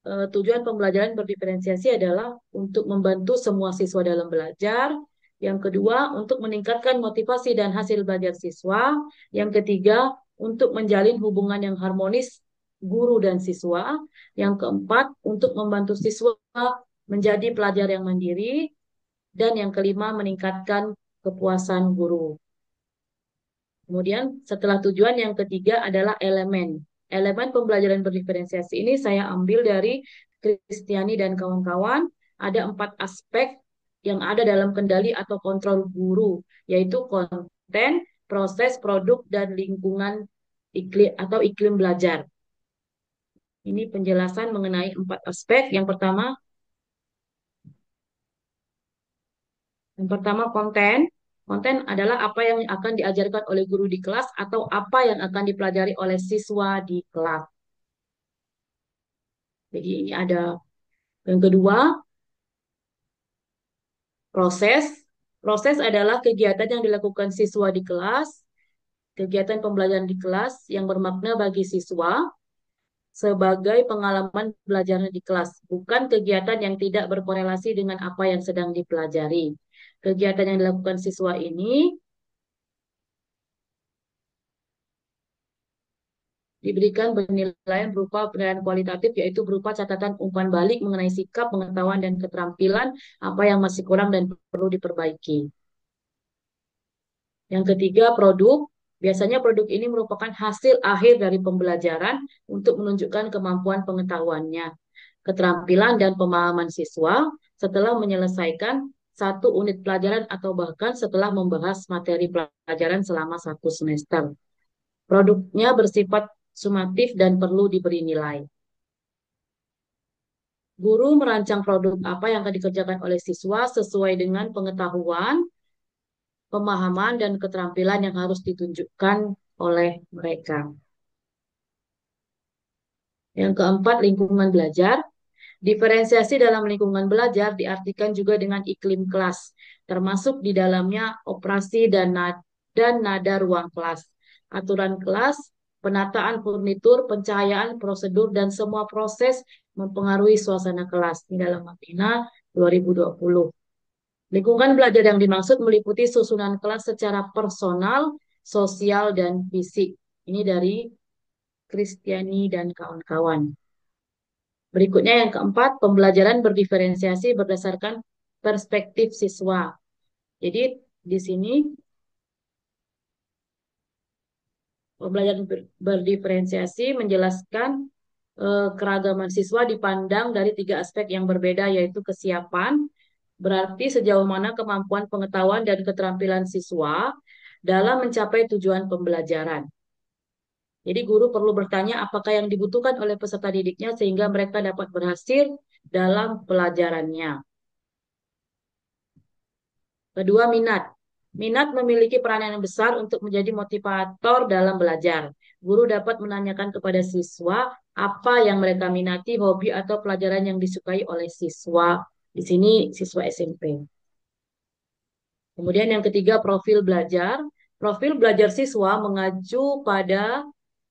tujuan pembelajaran berdiferensiasi adalah untuk membantu semua siswa dalam belajar. Yang kedua, untuk meningkatkan motivasi dan hasil belajar siswa. Yang ketiga, untuk menjalin hubungan yang harmonis guru dan siswa. Yang keempat, untuk membantu siswa menjadi pelajar yang mandiri. Dan yang kelima, meningkatkan kepuasan guru. Kemudian setelah tujuan yang ketiga adalah elemen. Elemen pembelajaran berdiferensiasi ini saya ambil dari Kristiani dan kawan-kawan. Ada 4 aspek yang ada dalam kendali atau kontrol guru, yaitu konten, proses, produk, dan lingkungan iklim atau iklim belajar. Ini penjelasan mengenai 4 aspek. Yang pertama konten. Konten adalah apa yang akan diajarkan oleh guru di kelas atau apa yang akan dipelajari oleh siswa di kelas. Jadi ini ada yang kedua, proses. Proses adalah kegiatan yang dilakukan siswa di kelas, kegiatan pembelajaran di kelas yang bermakna bagi siswa sebagai pengalaman belajarnya di kelas, bukan kegiatan yang tidak berkorelasi dengan apa yang sedang dipelajari. Kegiatan yang dilakukan siswa ini diberikan penilaian berupa penilaian kualitatif, yaitu berupa catatan umpan balik mengenai sikap, pengetahuan, dan keterampilan apa yang masih kurang dan perlu diperbaiki. Yang ketiga, produk. Biasanya produk ini merupakan hasil akhir dari pembelajaran untuk menunjukkan kemampuan pengetahuannya, keterampilan, dan pemahaman siswa setelah menyelesaikan satu unit pelajaran atau bahkan setelah membahas materi pelajaran selama 1 semester. Produknya bersifat sumatif dan perlu diberi nilai. Guru merancang produk apa yang akan dikerjakan oleh siswa sesuai dengan pengetahuan, pemahaman, dan keterampilan yang harus ditunjukkan oleh mereka. Yang keempat, lingkungan belajar. Diferensiasi dalam lingkungan belajar diartikan juga dengan iklim kelas, termasuk di dalamnya operasi dan nada ruang kelas, aturan kelas, penataan furnitur, pencahayaan, prosedur, dan semua proses mempengaruhi suasana kelas. Ini dalam Mapina 2020. Lingkungan belajar yang dimaksud meliputi susunan kelas secara personal, sosial, dan fisik. Ini dari Kristiani dan kawan-kawan. Berikutnya yang keempat, pembelajaran berdiferensiasi berdasarkan perspektif siswa. Jadi di sini pembelajaran berdiferensiasi menjelaskan keragaman siswa dipandang dari 3 aspek yang berbeda, yaitu kesiapan, berarti sejauh mana kemampuan pengetahuan dan keterampilan siswa dalam mencapai tujuan pembelajaran. Jadi guru perlu bertanya apakah yang dibutuhkan oleh peserta didiknya sehingga mereka dapat berhasil dalam pelajarannya. Kedua, minat. Minat memiliki peranan yang besar untuk menjadi motivator dalam belajar. Guru dapat menanyakan kepada siswa apa yang mereka minati, hobi atau pelajaran yang disukai oleh siswa. Di sini siswa SMP. Kemudian yang ketiga, profil belajar. Profil belajar siswa mengacu pada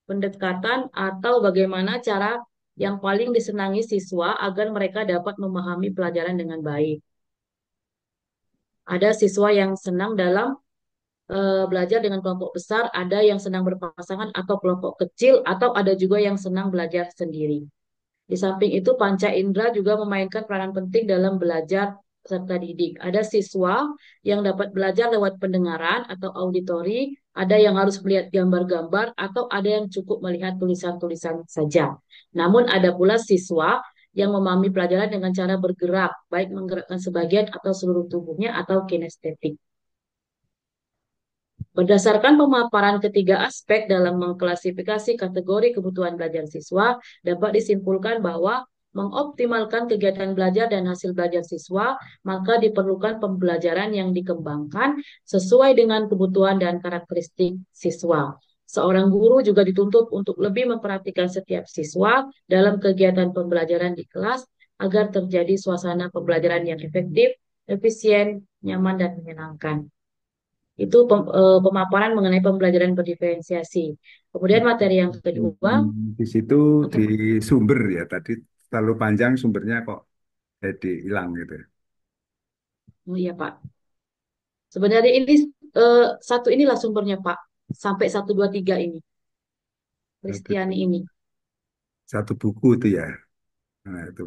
pendekatan atau bagaimana cara yang paling disenangi siswa agar mereka dapat memahami pelajaran dengan baik. Ada siswa yang senang dalam belajar dengan kelompok besar, ada yang senang berpasangan atau kelompok kecil, atau ada juga yang senang belajar sendiri. Di samping itu, panca indera juga memainkan peranan penting dalam belajar peserta didik. Ada siswa yang dapat belajar lewat pendengaran atau auditori, ada yang harus melihat gambar-gambar, atau ada yang cukup melihat tulisan-tulisan saja. Namun ada pula siswa yang memahami pelajaran dengan cara bergerak, baik menggerakkan sebagian atau seluruh tubuhnya atau kinestetik. Berdasarkan pemaparan ketiga aspek dalam mengklasifikasi kategori kebutuhan belajar siswa, dapat disimpulkan bahwa mengoptimalkan kegiatan belajar dan hasil belajar siswa, maka diperlukan pembelajaran yang dikembangkan sesuai dengan kebutuhan dan karakteristik siswa. Seorang guru juga dituntut untuk lebih memperhatikan setiap siswa dalam kegiatan pembelajaran di kelas agar terjadi suasana pembelajaran yang efektif, efisien, nyaman, dan menyenangkan. Itu pemaparan mengenai pembelajaran berdiferensiasi. Kemudian materi yang kedua, Di situ di apa? sumber ya tadi terlalu panjang sumbernya kok jadi hilang gitu. Oh iya Pak. Sebenarnya ini satu inilah sumbernya Pak. Sampai 1, 2, 3 ini. Satu, Kristiani ini. satu buku itu ya. Nah, itu.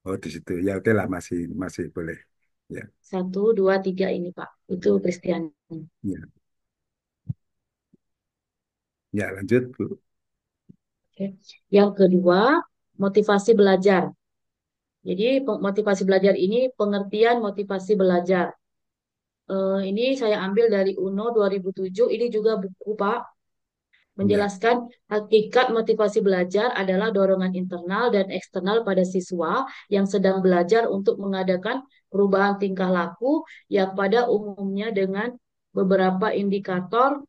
Oh, di situ. Ya oke lah masih masih boleh. Ya. 1, 2, 3 ini Pak. Itu Kristiani. Ya. Ya, lanjut, Bu. Oke. Yang kedua, motivasi belajar. Jadi motivasi belajar ini pengertian motivasi belajar. Ini saya ambil dari UNO 2007. Ini juga buku Pak. Ya. Menjelaskan hakikat motivasi belajar adalah dorongan internal dan eksternal pada siswa yang sedang belajar untuk mengadakan perubahan tingkah laku yang pada umumnya dengan beberapa indikator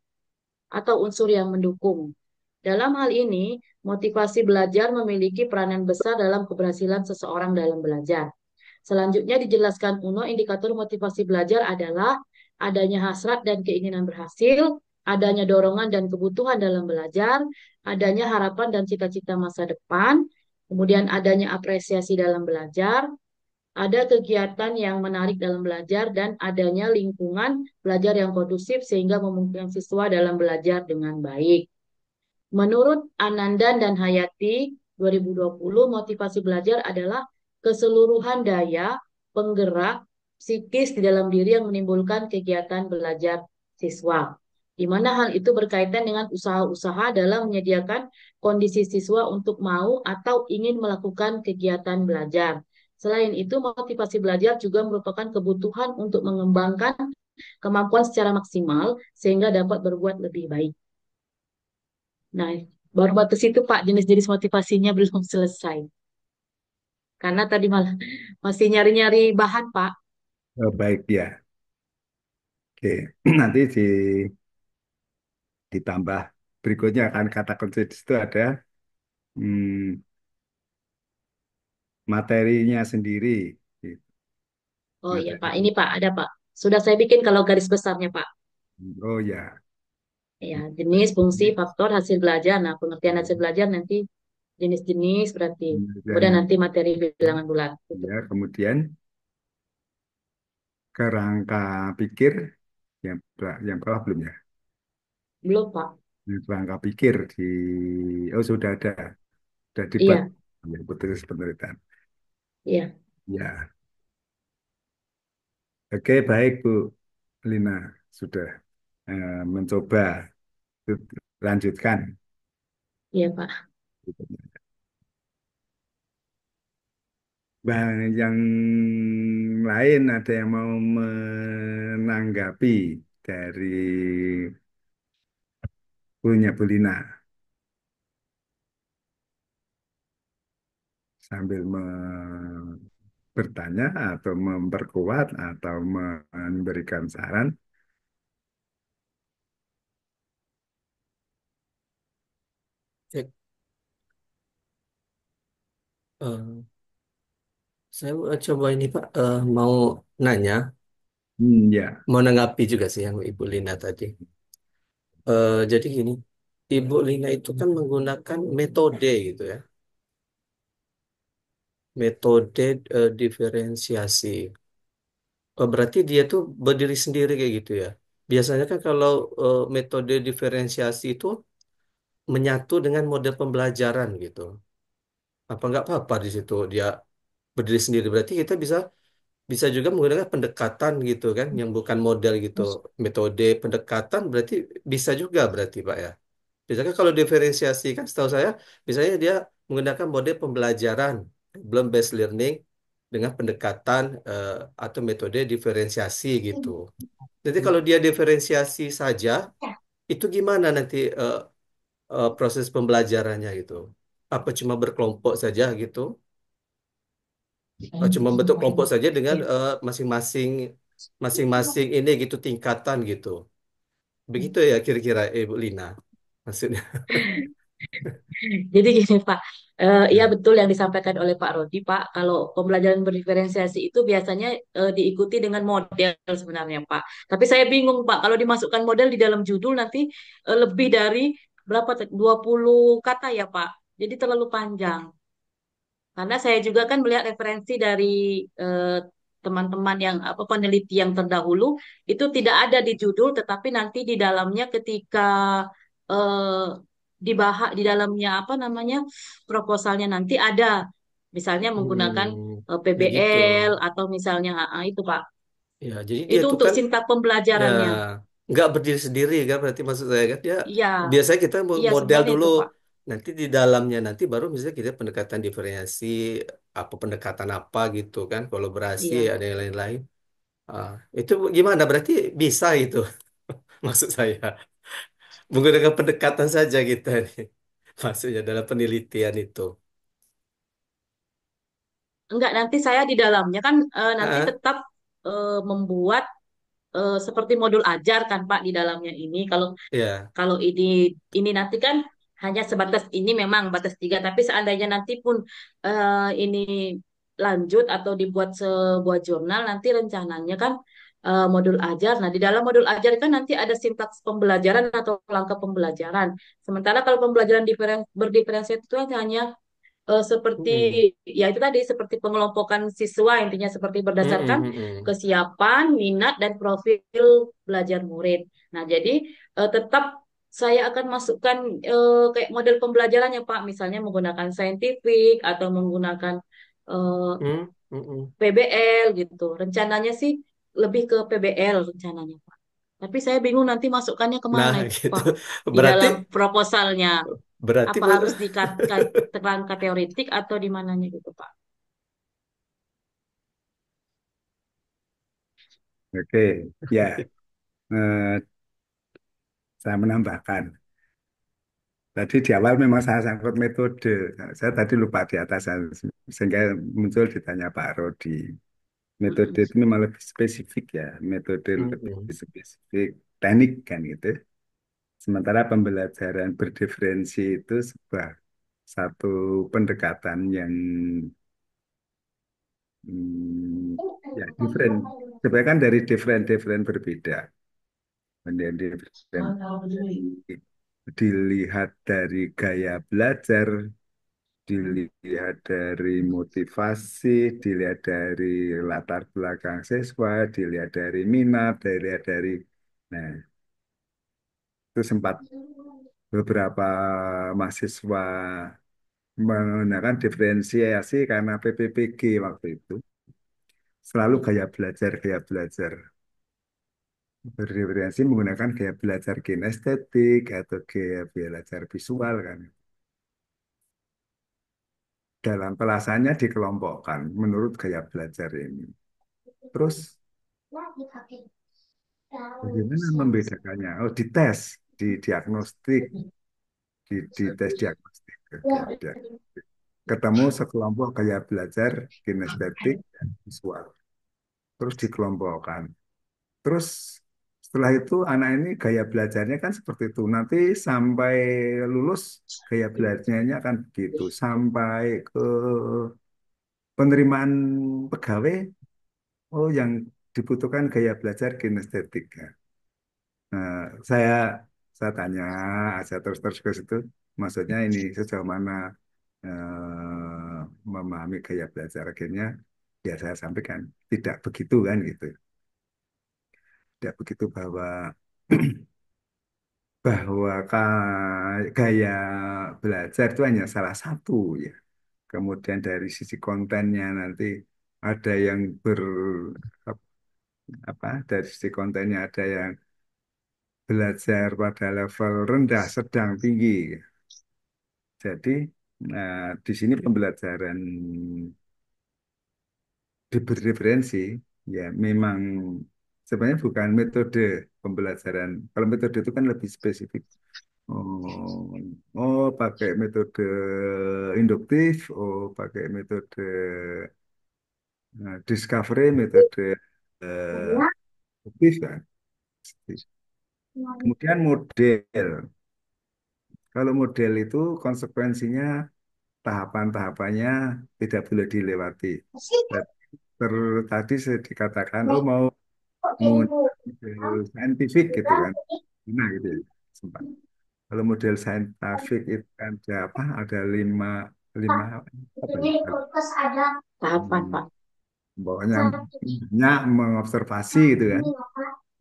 atau unsur yang mendukung. Dalam hal ini, motivasi belajar memiliki peranan besar dalam keberhasilan seseorang dalam belajar. Selanjutnya dijelaskan UNO, indikator motivasi belajar adalah adanya hasrat dan keinginan berhasil, adanya dorongan dan kebutuhan dalam belajar, adanya harapan dan cita-cita masa depan, kemudian adanya apresiasi dalam belajar, ada kegiatan yang menarik dalam belajar, dan adanya lingkungan belajar yang kondusif sehingga memungkinkan siswa dalam belajar dengan baik. Menurut Anandan dan Hayati 2020, motivasi belajar adalah keseluruhan daya penggerak psikis di dalam diri yang menimbulkan kegiatan belajar siswa. Di mana hal itu berkaitan dengan usaha-usaha dalam menyediakan kondisi siswa untuk mau atau ingin melakukan kegiatan belajar. Selain itu, motivasi belajar juga merupakan kebutuhan untuk mengembangkan kemampuan secara maksimal sehingga dapat berbuat lebih baik. Nah, baru batas itu Pak, jenis-jenis motivasinya belum selesai. Karena tadi malah masih nyari-nyari bahan Pak. Oh, baik ya. Oke. Nanti ditambah berikutnya akan kata kunci di situ ada hmm, materinya sendiri. Gitu. Oh iya Pak, Materi. ini Pak, ada Pak. Sudah saya bikin kalau garis besarnya Pak. Oh ya. Ya, jenis, fungsi, Ini faktor, hasil belajar. Nah, pengertian hasil belajar nanti jenis-jenis berarti. kemudian Kemudian yang nanti materi bilangan bulat. Gitu. ya, kemudian kerangka pikir yang bawah belum ya? Belum Pak. Yang kerangka pikir di oh sudah dibuat Iya, ya, putus penelitian. iya, Ya, oke baik Bu Lina sudah mencoba. Lanjutkan. iya Pak. Bah, yang lain ada yang mau menanggapi dari punya Bu Lina sambil bertanya atau memperkuat atau memberikan saran. Cek, eh, saya coba ini Pak, mau nanya, Ya. mau nanggapi juga sih yang Ibu Lina tadi. Jadi gini, Ibu Lina itu kan menggunakan metode gitu ya, metode diferensiasi. Berarti dia tuh berdiri sendiri kayak gitu ya. Biasanya kan kalau metode diferensiasi itu menyatu dengan model pembelajaran gitu. Apa nggak apa-apa di situ dia berdiri sendiri. Berarti kita bisa bisa juga menggunakan pendekatan gitu kan, yang bukan model gitu. Metode pendekatan berarti bisa juga berarti Pak ya. Misalkan kalau diferensiasi kan setahu saya, misalnya dia menggunakan model pembelajaran, problem based learning dengan pendekatan atau metode diferensiasi gitu. Jadi kalau dia diferensiasi saja, itu gimana nanti proses pembelajarannya gitu? Apa cuma berkelompok saja gitu? Cuma bentuk kelompok saja dengan masing-masing masing-masing ini gitu tingkatan gitu. Begitu ya kira-kira Ibu Lina maksudnya. Jadi gini Pak, iya Ya. betul yang disampaikan oleh Pak Rodi Pak. Kalau pembelajaran berdiferensiasi itu biasanya diikuti dengan model sebenarnya Pak. Tapi saya bingung Pak, kalau dimasukkan model di dalam judul nanti lebih dari berapa? 20 kata ya Pak. Jadi terlalu panjang. Karena saya juga kan melihat referensi dari eh, teman-teman yang apa peneliti yang terdahulu itu tidak ada di judul, tetapi nanti di dalamnya ketika eh, dibahas di dalamnya apa namanya proposalnya nanti ada, misalnya menggunakan Hmm, begitu. PBL atau misalnya itu Pak, Ya, jadi dia itu tuh untuk kan sintak ya pembelajarannya. nggak berdiri sendiri kan berarti maksud saya kan dia Iya, biasanya kita iya model sebenarnya dulu itu Pak. nanti di dalamnya nanti baru misalnya kita pendekatan diferensiasi apa pendekatan apa gitu kan kolaborasi Iya. ada yang lain-lain. Ah, itu gimana berarti bisa itu maksud saya menggunakan pendekatan saja kita nih maksudnya dalam penelitian itu. Enggak, nanti saya di dalamnya kan nanti Ah, tetap membuat seperti modul ajar kan Pak di dalamnya ini. Kalau ya. kalau ini nanti kan hanya sebatas ini memang batas tiga. Tapi seandainya nanti pun ini lanjut atau dibuat sebuah jurnal, nanti rencananya kan modul ajar. Nah di dalam modul ajar kan nanti ada sintaks pembelajaran atau langkah pembelajaran. Sementara kalau pembelajaran berdiferensiasi itu hanya seperti Mm-mm. ya itu tadi seperti pengelompokan siswa intinya seperti berdasarkan Mm-mm, mm-mm. kesiapan, minat dan profil belajar murid. Nah, jadi tetap saya akan masukkan kayak model pembelajarannya Pak, misalnya menggunakan saintifik atau menggunakan eh, Mm, mm-mm. PBL gitu. Rencananya sih lebih ke PBL rencananya Pak. Tapi saya bingung nanti masukkannya Nah kemana itu gitu Pak di berarti dalam proposalnya. berarti Apa harus di kerangka teoritik atau di mananya gitu, Pak? Oke, ya. eh, saya menambahkan. Tadi di awal memang saya sangkut metode. Nah, saya tadi lupa di atas sehingga muncul ditanya Pak Rodi. Metode Mm-mm. itu memang lebih spesifik ya, metode lebih mm-mm. spesifik, teknik kan gitu. Sementara pembelajaran berdiferensi itu sebuah satu pendekatan yang ya different. Sebenarnya kan dari different berbeda. Kemudian different dilihat dari gaya belajar, dilihat dari motivasi, dilihat dari latar belakang siswa, dilihat dari minat, dilihat dari, nah itu sempat beberapa mahasiswa menggunakan diferensiasi karena PPPG waktu itu. Selalu gaya belajar berdiferensi menggunakan gaya belajar kinestetik atau gaya belajar visual kan. Dalam pelasannya dikelompokkan menurut gaya belajar ini. Terus bagaimana membedakannya? Oh, dites, di diagnostik, di tes diagnostik. Oke, ketemu sekelompok gaya belajar kinestetik dan visual. Terus dikelompokkan. Terus setelah itu anak ini gaya belajarnya kan seperti itu. Nanti sampai lulus gaya belajarnya kan begitu. Sampai ke penerimaan pegawai, oh yang dibutuhkan gaya belajar kinestetik. Ya. Nah, saya saya tanya aja terus ke situ. Maksudnya ini sejauh mana memahami gaya belajar akhirnya ya saya sampaikan tidak begitu kan gitu. Tidak begitu bahwa bahwa gaya belajar itu hanya salah satu ya. Kemudian dari sisi kontennya nanti ada yang apa dari sisi kontennya ada yang belajar pada level rendah, sedang, tinggi. Jadi di sini pembelajaran diberi referensi ya memang sebenarnya bukan metode pembelajaran. Kalau metode itu kan lebih spesifik. Oh, oh pakai metode induktif, oh pakai metode discovery, metode induktif kan. Kemudian model. Kalau model itu konsekuensinya tahapan-tahapannya tidak boleh dilewati. Tadi saya dikatakan, oh mau menggunakan model saintifik gitu kan. Nah gitu ya, sempat. Kalau model saintifik itu kan ada apa? Ada lima apa ya? Tahapan, Hmm, Pak. pokoknya banyak mengobservasi gitu kan.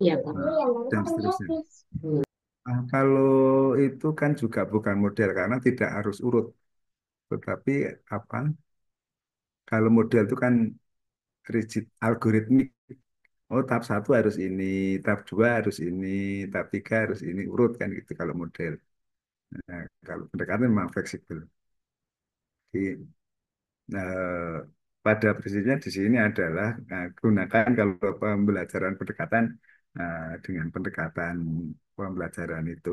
Iya, Pak. Nah, dan seterusnya. Nah, kalau itu kan juga bukan model karena tidak harus urut, tetapi apa? Kalau model itu kan rigid, algoritmik. Oh, tahap satu harus ini, tahap dua harus ini, tahap tiga harus ini, urut kan gitu kalau model. Nah, kalau pendekatan memang fleksibel. Jadi, pada prinsipnya di sini adalah gunakan kalau pembelajaran pendekatan dengan pendekatan pembelajaran itu,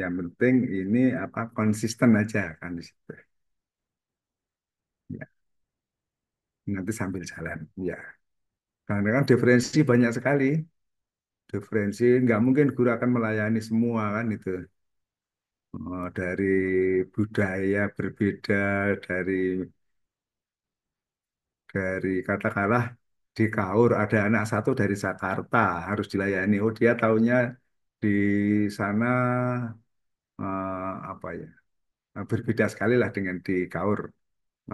yang penting ini apa konsisten aja kan di situ. Ya, nanti sambil jalan. Ya, karena kan diferensi banyak sekali. Diferensi nggak mungkin guru akan melayani semua kan itu. Dari budaya berbeda, dari katakanlah di Kaur ada anak satu dari Jakarta harus dilayani. Oh dia taunya di sana apa ya berbeda sekali lah dengan di Kaur.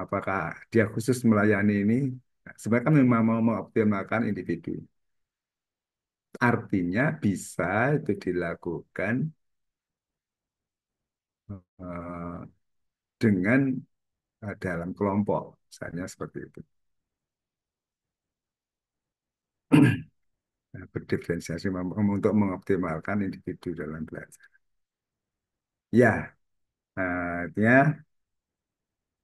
Apakah dia khusus melayani ini? Sebenarnya kan memang mau mengoptimalkan individu. Artinya bisa itu dilakukan eh, dengan dalam kelompok, misalnya seperti itu. Nah, berdiferensiasi untuk mengoptimalkan individu dalam belajar. Ya, artinya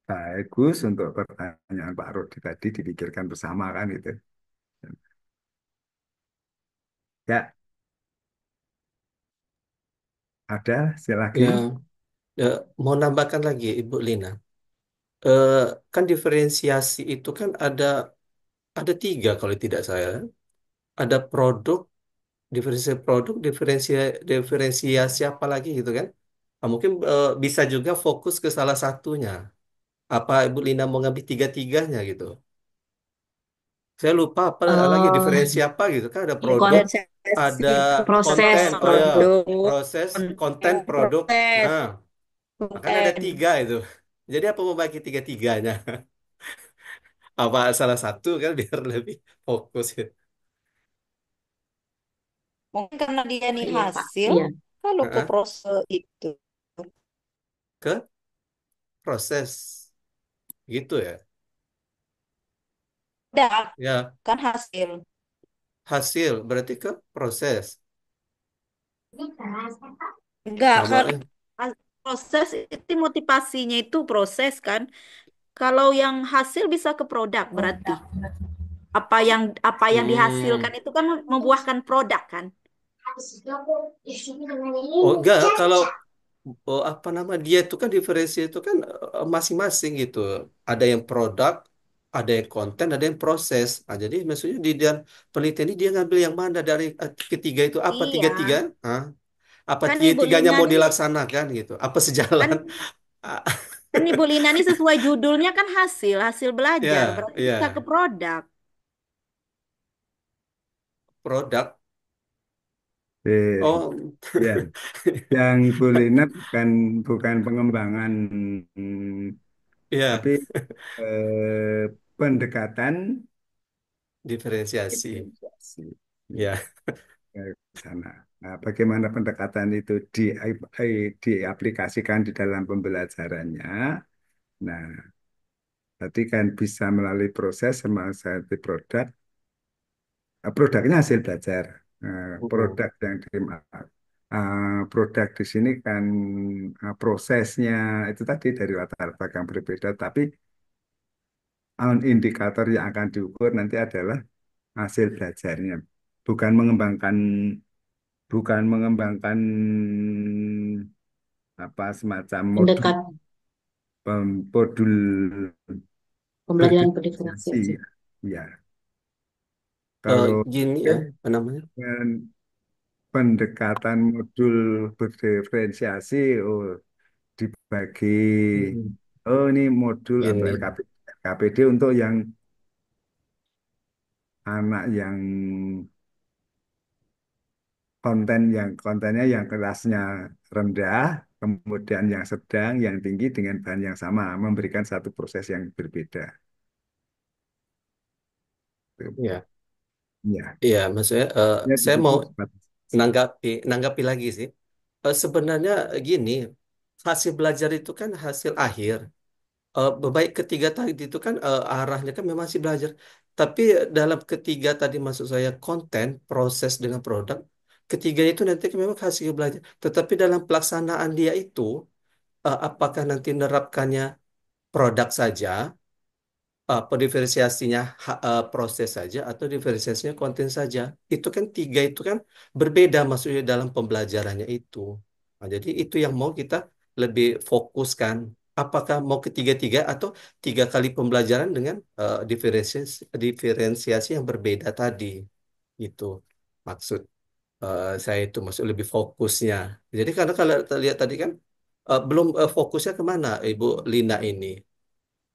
bagus untuk pertanyaan Pak Rudi tadi dipikirkan bersama kan itu. Ya, ada Ya, silakan. ya, mau nambahkan lagi Ibu Lina. Eh, kan diferensiasi itu kan ada tiga kalau tidak saya. Ada produk, diferensiasi apa lagi gitu kan? Ah, mungkin bisa juga fokus ke salah satunya. Apa Ibu Lina mau ngambil tiga-tiganya gitu? Saya lupa apa lagi diferensi Eh, apa gitu kan? Ada produk, Diferensiasi ada itu proses konten. Oh ya, produk, proses, konten, konten, produk. proses, Nah, makanya ada konten. tiga itu. Jadi apa mau bagi tiga-tiganya? Apa salah satu kan biar lebih fokus gitu. Mungkin karena dia nih iya Pak, hasil, iya. kalau ke Heeh. proses itu. Ke proses gitu ya. Ada, Ya, kan hasil. hasil berarti ke proses. Enggak, Sama karena proses itu motivasinya itu proses kan. Kalau yang hasil bisa ke produk berarti. Apa yang hmm, dihasilkan itu kan membuahkan produk kan. oh enggak kalau oh, apa nama dia itu kan diferensi itu kan masing-masing gitu. Ada yang produk, ada yang konten, ada yang proses. Nah, jadi maksudnya di dalam penelitian ini dia ngambil yang mana dari ketiga itu apa Iya, tiga-tiga? Hah? Apa kan Ibu tiga-tiganya Lina mau nih, dilaksanakan gitu? Apa kan sejalan? kan Ibu Lina nih sesuai judulnya kan hasil belajar, Ya, berarti bisa ke ya, produk. produk. Eh, Oh, ya, yang kuliner bukan bukan pengembangan, hmm, ya, tapi pendekatan diferensiasi. diferensiasi. Ya. Ya, ke sana. Nah, bagaimana pendekatan itu diaplikasikan di dalam pembelajarannya? Nah, tadi kan bisa melalui proses sama seperti produk. Produknya hasil belajar. Mm-mm. Produk yang produk di sini kan prosesnya itu tadi dari latar belakang berbeda, tapi indikator yang akan diukur nanti adalah hasil belajarnya, bukan mengembangkan bukan mengembangkan apa semacam modul Pendekat modul pembelajaran berdiferensiasi. pendiferensiasi. Ya, kalau Gini ya, apa namanya? dengan pendekatan modul berdiferensiasi, oh dibagi, Mm-mm. oh ini modul atau Gini. LKPD untuk yang anak yang kontennya yang kelasnya rendah, kemudian yang sedang, yang tinggi dengan bahan yang sama, memberikan satu proses yang berbeda. Ya, Ya, iya, maksudnya ya di saya situ mau sempat. nanggapi lagi sih. Sebenarnya gini, hasil belajar itu kan hasil akhir. Baik ketiga tadi itu kan arahnya kan memang masih belajar. Tapi dalam ketiga tadi maksud saya konten, proses dengan produk, ketiga itu nanti kan memang hasil belajar. Tetapi dalam pelaksanaan dia itu, apakah nanti menerapkannya produk saja, diferensiasinya proses saja atau diferensiasinya konten saja. Itu kan tiga itu kan berbeda maksudnya dalam pembelajarannya itu. Nah, jadi itu yang mau kita lebih fokuskan. Apakah mau ketiga-tiga atau tiga kali pembelajaran dengan diferensiasi yang berbeda tadi. Itu maksud saya itu maksud lebih fokusnya. Jadi karena kalau kita lihat tadi kan belum fokusnya kemana Ibu Lina ini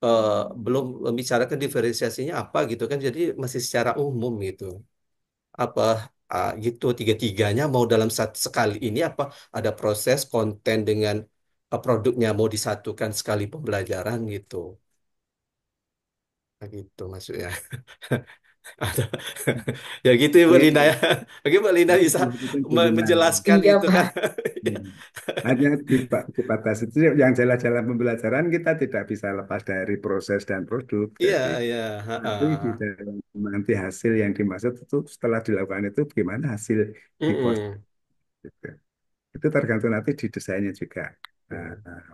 eh, belum membicarakan diferensiasinya apa gitu kan jadi masih secara umum gitu apa gitu tiga-tiganya mau dalam satu sekali ini apa ada proses konten dengan produknya mau disatukan sekali pembelajaran gitu. Nah, gitu maksudnya. Ada. Ya gitu Ibu Ya, Lina ya. Oke Mbak Lina nanti bisa dilanjutkan Bu Lina. menjelaskan Iya, itu kan. Pak. Hmm. Hanya dibatasi itu yang jelas-jelas pembelajaran kita tidak bisa lepas dari proses dan produk. Iya Jadi iya. nanti di dalam nanti hasil yang dimaksud itu setelah dilakukan itu bagaimana hasil di pos Mm-mm. gitu. Itu tergantung nanti di desainnya juga.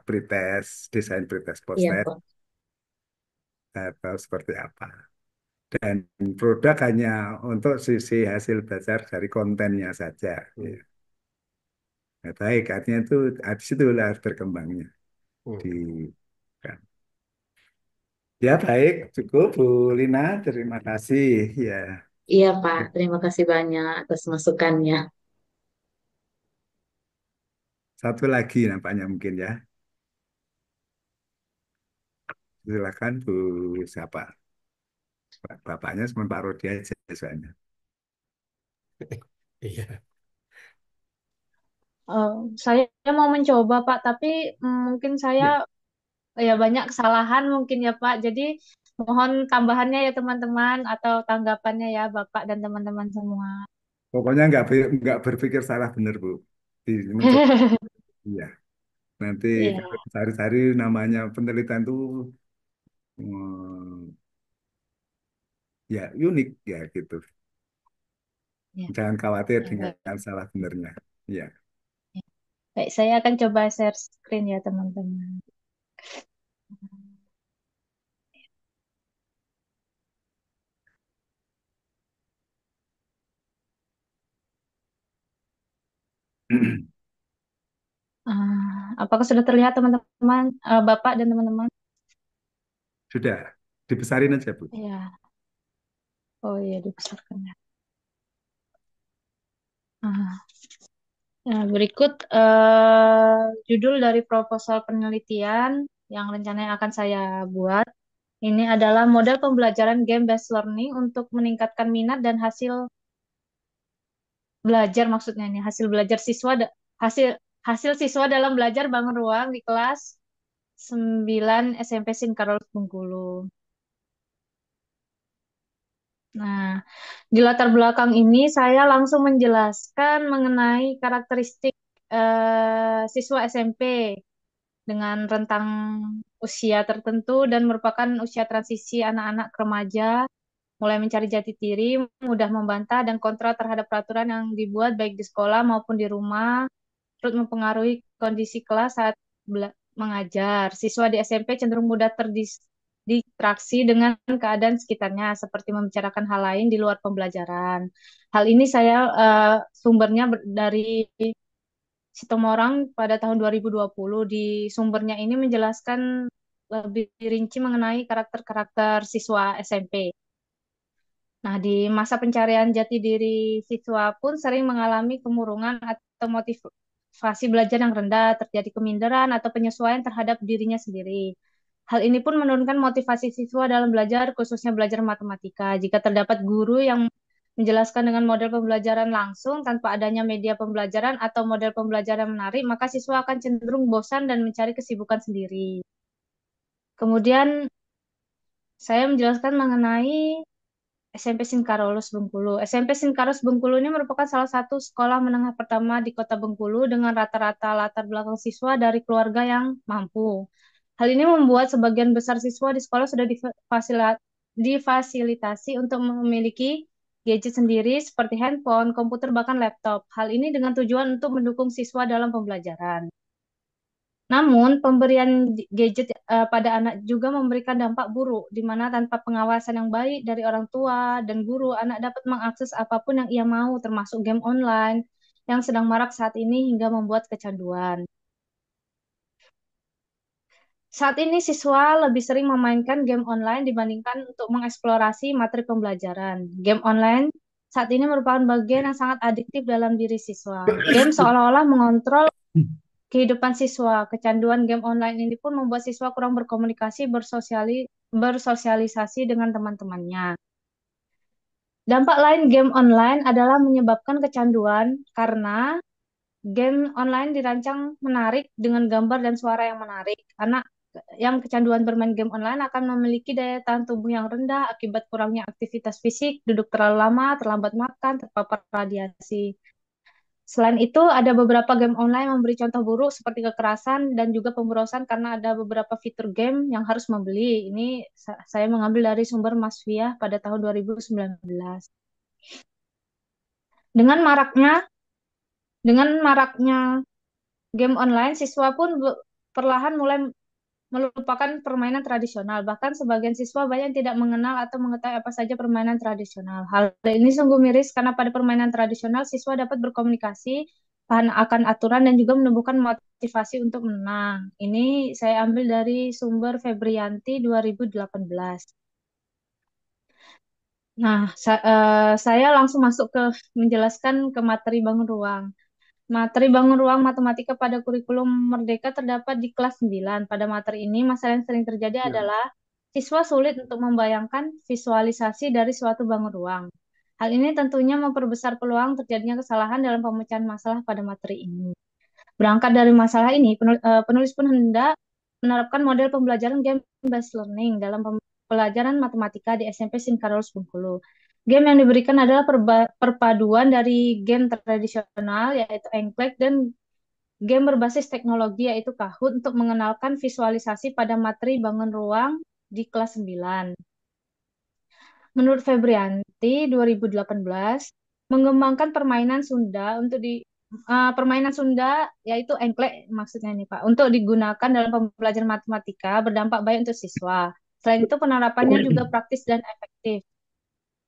Pretest, desain pretest Iya, post-test Pak. atau seperti apa. Dan produk hanya untuk sisi hasil belajar dari kontennya saja. Ya. Nah, baik, artinya itu di situlah berkembangnya. Di, Mm-mm. kan. Ya baik, cukup Bu Lina, terima kasih. Ya, Iya, Pak. Terima kasih banyak atas masukannya. satu lagi nampaknya mungkin ya. Silakan Bu siapa? Bapaknya cuma Pak Rodi aja soalnya. Iya. Eh, saya mau mencoba Pak, tapi mungkin saya Ya, ya banyak kesalahan mungkin ya Pak. Jadi mohon tambahannya ya teman-teman atau tanggapannya ya Bapak dan teman-teman semua. pokoknya nggak berpikir salah benar Bu. Mencoba. Iya. Nanti Iya, kalau cari-cari namanya penelitian itu hmm, ya unik ya gitu. iya. Jangan khawatir Ya, baik. dengan salah benernya. Ya. Baik, saya akan coba share screen ya teman-teman. Apakah sudah terlihat teman-teman, Bapak dan teman-teman? Sudah, dibesarin aja Bu. Iya. Oh iya, dibesarkan ya. Ah, nah, berikut judul dari proposal penelitian yang rencananya akan saya buat. Ini adalah model pembelajaran game-based learning untuk meningkatkan minat dan hasil belajar maksudnya ini hasil belajar siswa hasil hasil siswa dalam belajar bangun ruang di kelas 9 SMP Singkarol Bengkulu. Nah, di latar belakang ini saya langsung menjelaskan mengenai karakteristik siswa SMP dengan rentang usia tertentu dan merupakan usia transisi anak-anak ke remaja, mulai mencari jati diri, mudah membantah dan kontra terhadap peraturan yang dibuat baik di sekolah maupun di rumah, turut mempengaruhi kondisi kelas saat mengajar. Siswa di SMP cenderung mudah terdistraksi dengan keadaan sekitarnya, seperti membicarakan hal lain di luar pembelajaran. Hal ini saya sumbernya dari Sitomorang pada tahun 2020. Di sumbernya ini menjelaskan lebih rinci mengenai karakter-karakter siswa SMP. Nah, di masa pencarian jati diri siswa pun sering mengalami kemurungan atau motivasi belajar yang rendah, terjadi keminderan atau penyesuaian terhadap dirinya sendiri. Hal ini pun menurunkan motivasi siswa dalam belajar, khususnya belajar matematika. Jika terdapat guru yang menjelaskan dengan model pembelajaran langsung tanpa adanya media pembelajaran atau model pembelajaran menarik, maka siswa akan cenderung bosan dan mencari kesibukan sendiri. Kemudian saya menjelaskan mengenai SMP Singkarolus Bengkulu. SMP Singkarolus Bengkulu ini merupakan salah satu sekolah menengah pertama di Kota Bengkulu dengan rata-rata latar belakang siswa dari keluarga yang mampu. Hal ini membuat sebagian besar siswa di sekolah sudah difasilitasi untuk memiliki gadget sendiri seperti handphone, komputer, bahkan laptop. Hal ini dengan tujuan untuk mendukung siswa dalam pembelajaran. Namun, pemberian gadget pada anak juga memberikan dampak buruk, di mana tanpa pengawasan yang baik dari orang tua dan guru, anak dapat mengakses apapun yang ia mau, termasuk game online yang sedang marak saat ini hingga membuat kecanduan. Saat ini siswa lebih sering memainkan game online dibandingkan untuk mengeksplorasi materi pembelajaran. Game online saat ini merupakan bagian yang sangat adiktif dalam diri siswa. Game seolah-olah mengontrol kehidupan siswa. Kecanduan game online ini pun membuat siswa kurang berkomunikasi, bersosialisasi dengan teman-temannya. Dampak lain game online adalah menyebabkan kecanduan karena game online dirancang menarik dengan gambar dan suara yang menarik. Anak yang kecanduan bermain game online akan memiliki daya tahan tubuh yang rendah akibat kurangnya aktivitas fisik, duduk terlalu lama, terlambat makan, terpapar radiasi. Selain itu, ada beberapa game online memberi contoh buruk seperti kekerasan dan juga pemborosan karena ada beberapa fitur game yang harus membeli. Ini saya mengambil dari sumber Masfiah pada tahun 2019. Dengan maraknya dengan maraknya game online, siswa pun perlahan mulai melupakan permainan tradisional. Bahkan sebagian siswa banyak tidak mengenal atau mengetahui apa saja permainan tradisional. Hal ini sungguh miris karena pada permainan tradisional siswa dapat berkomunikasi, paham akan aturan dan juga menumbuhkan motivasi untuk menang. Ini saya ambil dari sumber Febrianti 2018. Nah, saya langsung masuk ke menjelaskan ke materi bangun ruang. Materi bangun ruang matematika pada kurikulum Merdeka terdapat di kelas 9. Pada materi ini, masalah yang sering terjadi Ya. adalah siswa sulit untuk membayangkan visualisasi dari suatu bangun ruang. Hal ini tentunya memperbesar peluang terjadinya kesalahan dalam pemecahan masalah pada materi ini. Berangkat dari masalah ini, penulis pun hendak menerapkan model pembelajaran game-based learning dalam pelajaran matematika di SMP Singkarolus Bengkulu. Game yang diberikan adalah perpaduan dari game tradisional yaitu engklek dan game berbasis teknologi yaitu Kahoot untuk mengenalkan visualisasi pada materi bangun ruang di kelas 9. Menurut Febrianti 2018, mengembangkan permainan Sunda permainan Sunda yaitu engklek maksudnya nih Pak, untuk digunakan dalam pembelajaran matematika berdampak baik untuk siswa. Selain itu penerapannya juga praktis dan efektif.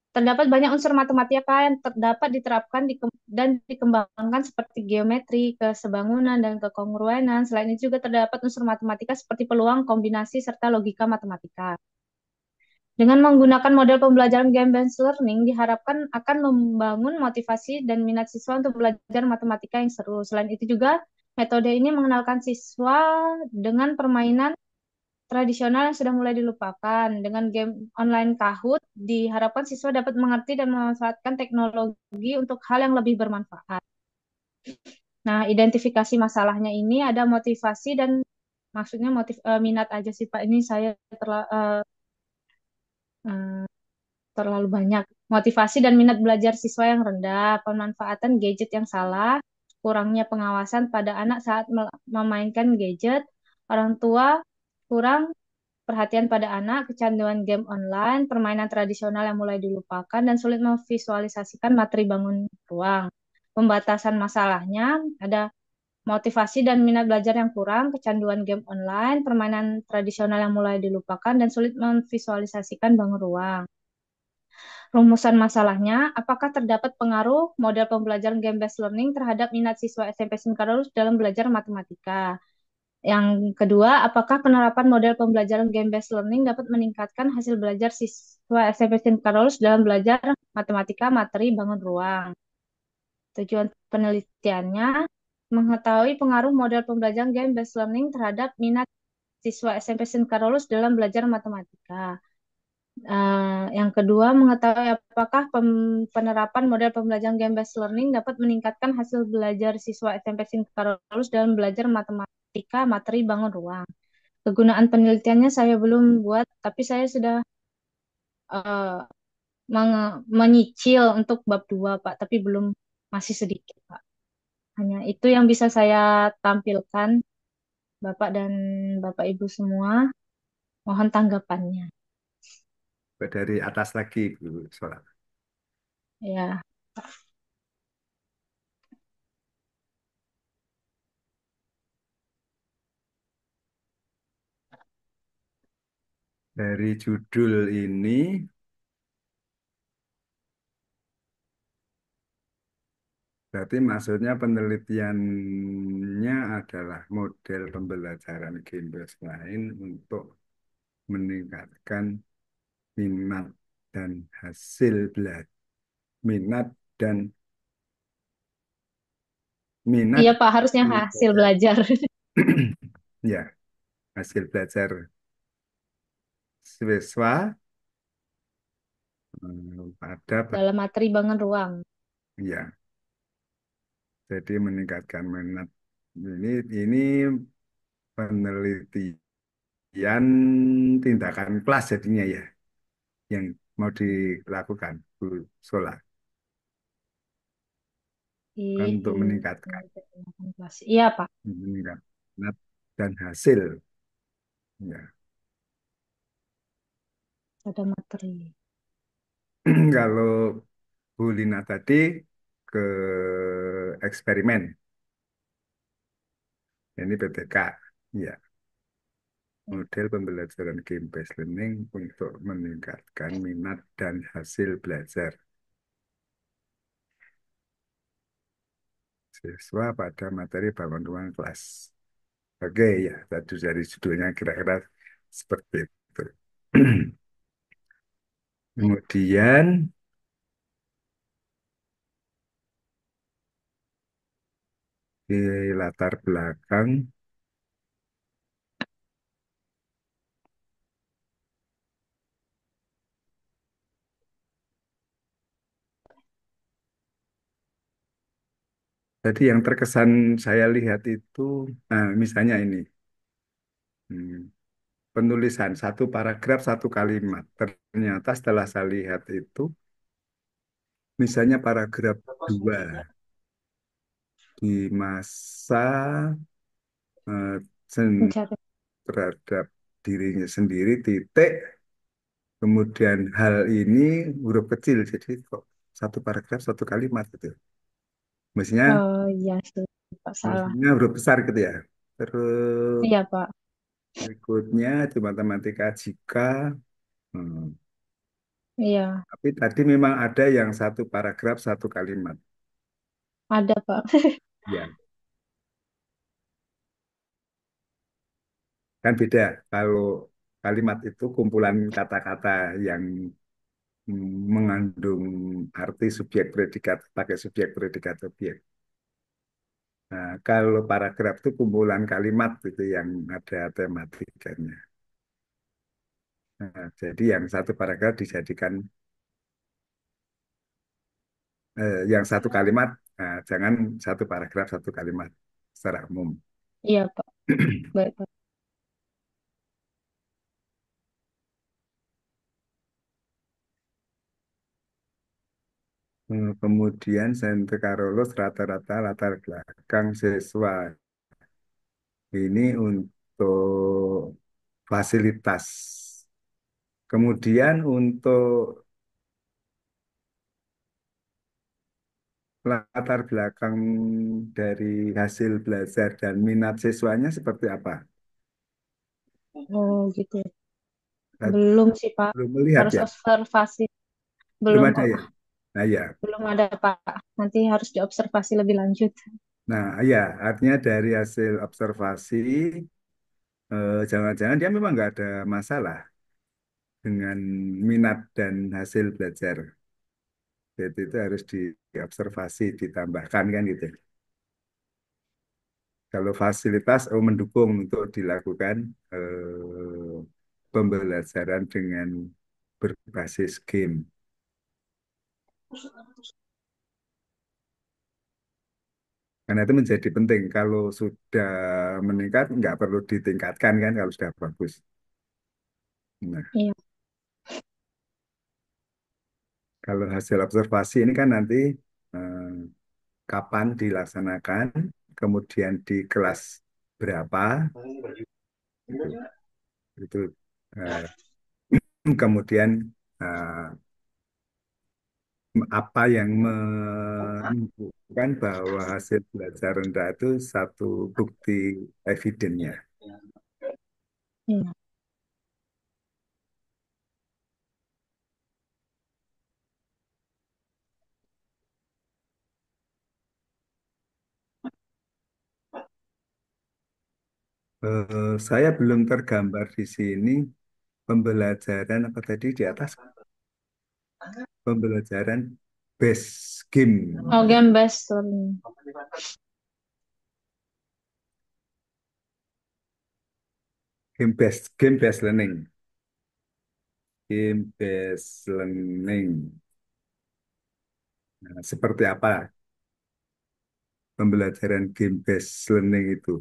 Terdapat banyak unsur matematika yang dapat diterapkan dan dikembangkan seperti geometri, kesebangunan, dan kekongruenan. Selain itu juga terdapat unsur matematika seperti peluang, kombinasi, serta logika matematika. Dengan menggunakan model pembelajaran game-based learning, diharapkan akan membangun motivasi dan minat siswa untuk belajar matematika yang seru. Selain itu juga, metode ini mengenalkan siswa dengan permainan tradisional yang sudah mulai dilupakan. Dengan game online Kahoot, diharapkan siswa dapat mengerti dan memanfaatkan teknologi untuk hal yang lebih bermanfaat. Nah, identifikasi masalahnya ini ada motivasi dan maksudnya minat aja sih Pak. Ini saya terlalu banyak. motivasi dan minat belajar siswa yang rendah, pemanfaatan gadget yang salah, kurangnya pengawasan pada anak saat memainkan gadget, orang tua kurang perhatian pada anak, kecanduan game online, permainan tradisional yang mulai dilupakan, dan sulit memvisualisasikan materi bangun ruang. Pembatasan masalahnya ada motivasi dan minat belajar yang kurang, kecanduan game online, permainan tradisional yang mulai dilupakan, dan sulit memvisualisasikan bangun ruang. Rumusan masalahnya, apakah terdapat pengaruh model pembelajaran game-based learning terhadap minat siswa SMP Singkarus dalam belajar matematika? Yang kedua, apakah penerapan model pembelajaran game-based learning dapat meningkatkan hasil belajar siswa SMP Singkarus dalam belajar matematika materi bangun ruang? Tujuan penelitiannya mengetahui pengaruh model pembelajaran game-based learning terhadap minat siswa SMP Singkarus dalam belajar matematika. Yang kedua, mengetahui apakah penerapan model pembelajaran game-based learning dapat meningkatkan hasil belajar siswa SMP Singkarus dalam belajar matematika materi bangun ruang. Kegunaan penelitiannya saya belum buat, tapi saya sudah eh, menyicil untuk bab 2, Pak, tapi belum, masih sedikit, Pak. Hanya itu yang bisa saya tampilkan, Bapak dan Bapak Ibu semua. Mohon tanggapannya. Dari atas lagi, Bu Solat. Ya, Dari judul ini, berarti maksudnya penelitiannya adalah model pembelajaran game-based lain untuk meningkatkan minat dan hasil belajar. Minat dan iya minat Pak, harusnya hasil hasil belajar. belajar Ya, hasil belajar siswa pada dalam materi bangun ruang. ya, jadi meningkatkan minat. Ini penelitian tindakan kelas jadinya ya, yang mau dilakukan Bu Sola kan untuk meningkatkan Iya Pak, meningkat minat dan hasil ya. ada materi. Kalau Bu Lina tadi ke eksperimen, ini PTK, ya, model pembelajaran game-based learning untuk meningkatkan minat dan hasil belajar siswa pada materi bangun ruang kelas. Oke ya, tadi dari judulnya kira-kira seperti itu. Kemudian di latar belakang tadi yang terkesan saya lihat itu, misalnya ini, hmm, penulisan satu paragraf satu kalimat. Ternyata setelah saya lihat itu, misalnya paragraf 2 di masa eh, sen- Mencari. terhadap dirinya sendiri titik, kemudian hal ini huruf kecil, jadi kok satu paragraf satu kalimat gitu. Mestinya Oh iya sih, Pak, salah. mestinya huruf besar gitu ya. Terus Iya Pak, berikutnya di matematika jika, hmm, iya tapi tadi memang ada yang satu paragraf satu kalimat. ada Pak. Ya, kan beda. Kalau kalimat itu kumpulan kata-kata yang mengandung arti subjek predikat pakai subjek predikat objek. Nah, kalau paragraf itu kumpulan kalimat itu yang ada tematikanya. Nah, jadi yang satu paragraf dijadikan yang satu kalimat, jangan satu paragraf satu kalimat secara umum. Iya Pak, baik Pak. Kemudian Santa Carolus rata-rata latar belakang siswa ini untuk fasilitas. Kemudian untuk latar belakang dari hasil belajar dan minat siswanya seperti apa? Oh gitu. Nah, Belum sih Pak. belum melihat Harus ya? observasi. Belum Belum ada Pak. ya? Nah ya, Belum ada Pak. Nanti harus diobservasi lebih lanjut. nah ya artinya dari hasil observasi, jangan-jangan dia memang nggak ada masalah dengan minat dan hasil belajar. Jadi itu harus diobservasi, ditambahkan kan gitu. Kalau fasilitas mendukung untuk dilakukan pembelajaran dengan berbasis game. Karena itu menjadi penting. Kalau sudah meningkat, nggak perlu ditingkatkan kan kalau sudah bagus. Nah, Iya. kalau hasil observasi ini kan nanti eh, kapan dilaksanakan, kemudian di kelas berapa, itu, itu eh, kemudian eh, apa yang menunjukkan bahwa hasil belajar rendah itu satu bukti evidennya. Iya. Saya belum tergambar di sini pembelajaran apa tadi di atas pembelajaran base game Oh, game based learning. game based learning game based learning. Nah, seperti apa pembelajaran game based learning itu?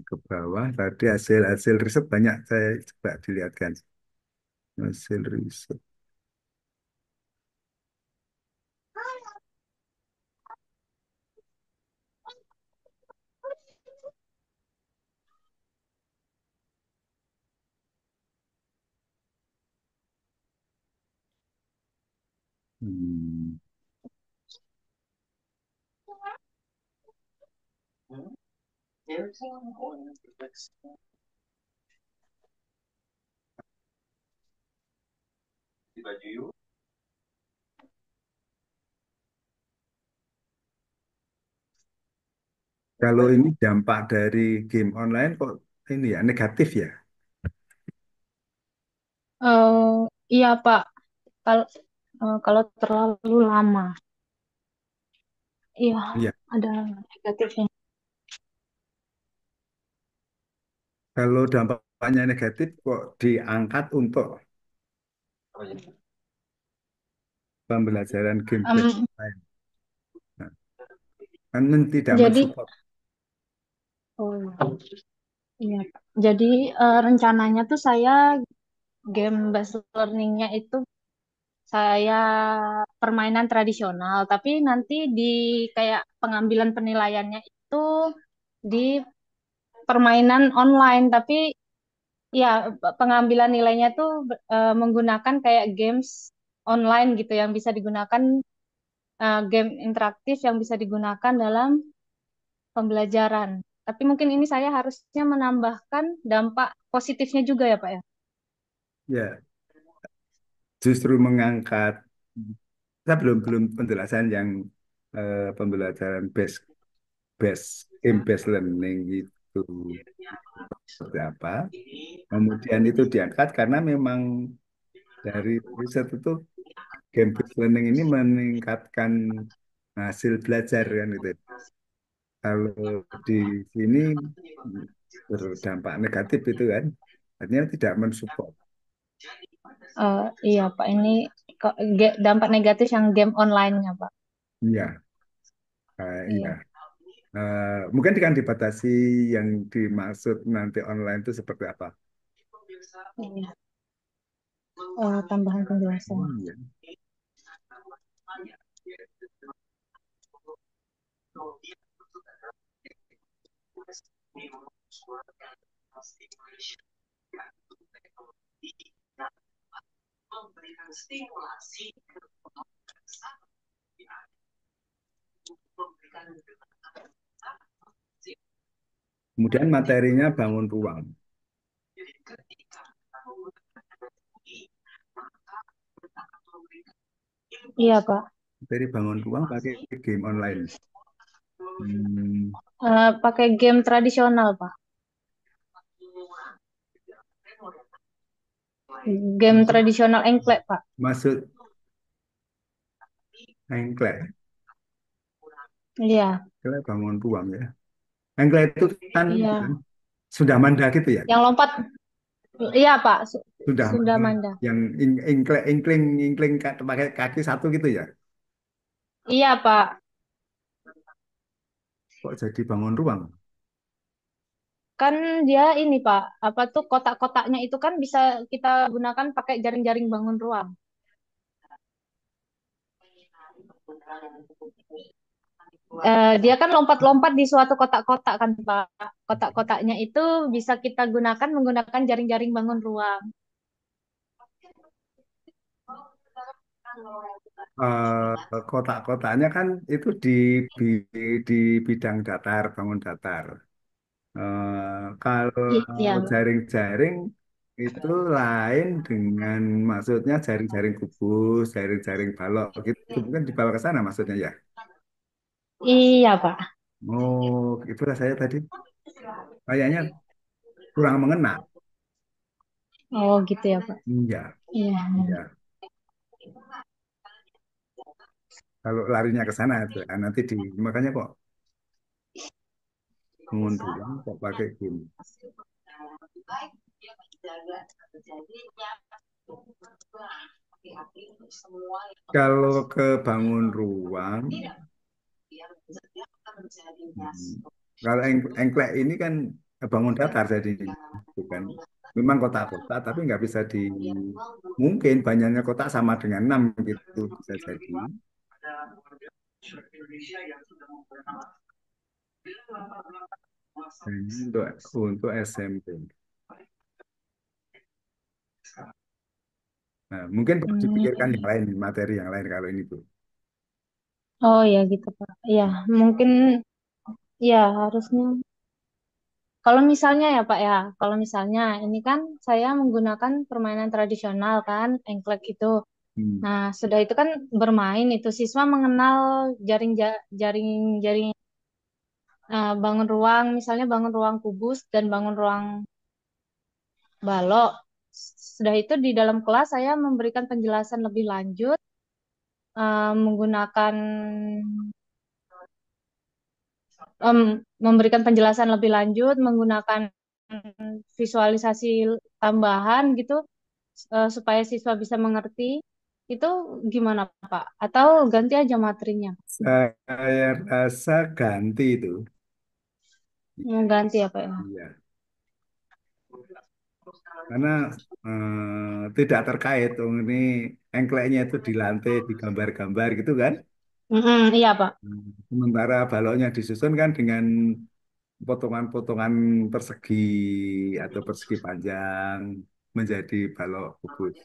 Ke bawah tadi hasil riset banyak saya coba dilihatkan hasil riset. Hmm. Kalau ini dampak dari game online kok ini ya negatif ya? Eh, iya Pak. Kalau kalau terlalu lama, iya Iya. ada negatifnya. Kalau dampaknya negatif kok diangkat untuk pembelajaran game based Em, online. Nah, kan tidak jadi, mensupport. oh iya Pak. Jadi rencananya tuh saya game based learningnya itu saya permainan tradisional, tapi nanti di kayak pengambilan penilaiannya itu di permainan online, tapi ya pengambilan nilainya tuh menggunakan kayak games online gitu yang bisa digunakan game interaktif yang bisa digunakan dalam pembelajaran. Tapi mungkin ini saya harusnya menambahkan dampak positifnya juga ya Pak ya. Ya, justru mengangkat. Saya belum belum penjelasan yang pembelajaran base base game based learning itu seperti apa. Kemudian itu diangkat karena memang dari riset itu game based learning ini meningkatkan hasil belajar kan gitu. Kalau di sini berdampak negatif itu kan, artinya tidak mensupport. Iya Pak, ini dampak negatif yang game online-nya Pak. Iya, iya. Iya, Mungkin kan dibatasi yang dimaksud nanti online itu seperti apa? iya. Tambahan penjelasan. Iya. Kemudian materinya bangun ruang. Iya Pak. Materi bangun ruang pakai game online. Hmm, Pakai game tradisional Pak. Game maksud, tradisional engklek Pak. maksud engklek, Iya, engklek bangun ruang ya. Engklek itu kan itu kan, iya. sudah manda gitu ya. Yang lompat, iya Pak. Sudah Sunda manda Manda. yang engklek ingkling pakai kaki satu gitu ya. Iya Pak. Kok jadi bangun ruang? Kan dia ini Pak, apa tuh kotak-kotaknya itu kan bisa kita gunakan pakai jaring-jaring bangun ruang. Dia kan lompat-lompat di suatu kotak-kotak kan Pak. Kotak-kotaknya itu bisa kita gunakan menggunakan jaring-jaring bangun ruang. Kotak-kotaknya kan itu di bidang datar, bangun datar. Kalau Iya, jaring-jaring itu lain dengan maksudnya jaring-jaring kubus, jaring-jaring balok gitu. Mungkin dibawa ke sana maksudnya ya. iya Pak. Oh, itulah saya tadi kayaknya kurang mengena. Oh gitu ya Pak. Iya, Iya. iya. Kalau larinya ke sana itu nanti makanya kok bangun ruang kok pakai gini. Kalau ke bangun ruang, hmm, kalau engklek ini kan bangun datar jadi bukan. Memang kota-kota, tapi nggak bisa mungkin banyaknya kota sama dengan 6 gitu bisa jadi. Ini untuk SMP. Nah, mungkin perlu dipikirkan yang Hmm. lain, materi yang lain kalau ini Bu. Oh ya gitu Pak. Iya, mungkin ya harusnya. Kalau misalnya ya Pak ya, kalau misalnya ini kan saya menggunakan permainan tradisional kan, engklek itu. Hmm. Nah, sudah itu kan bermain itu siswa mengenal jaring-jaring bangun ruang, misalnya bangun ruang kubus dan bangun ruang balok. Sudah itu di dalam kelas saya memberikan penjelasan lebih lanjut menggunakan em, memberikan penjelasan lebih lanjut menggunakan visualisasi tambahan gitu supaya siswa bisa mengerti. Itu gimana Pak? Atau ganti aja materinya? Saya rasa ganti itu. Mau ganti ya Pak ya? Iya. Karena tidak terkait. Ini engkleknya itu di lantai, di gambar-gambar gitu kan. Mm-mm, iya Pak. Sementara baloknya disusun kan dengan potongan-potongan persegi atau persegi panjang menjadi balok kubus.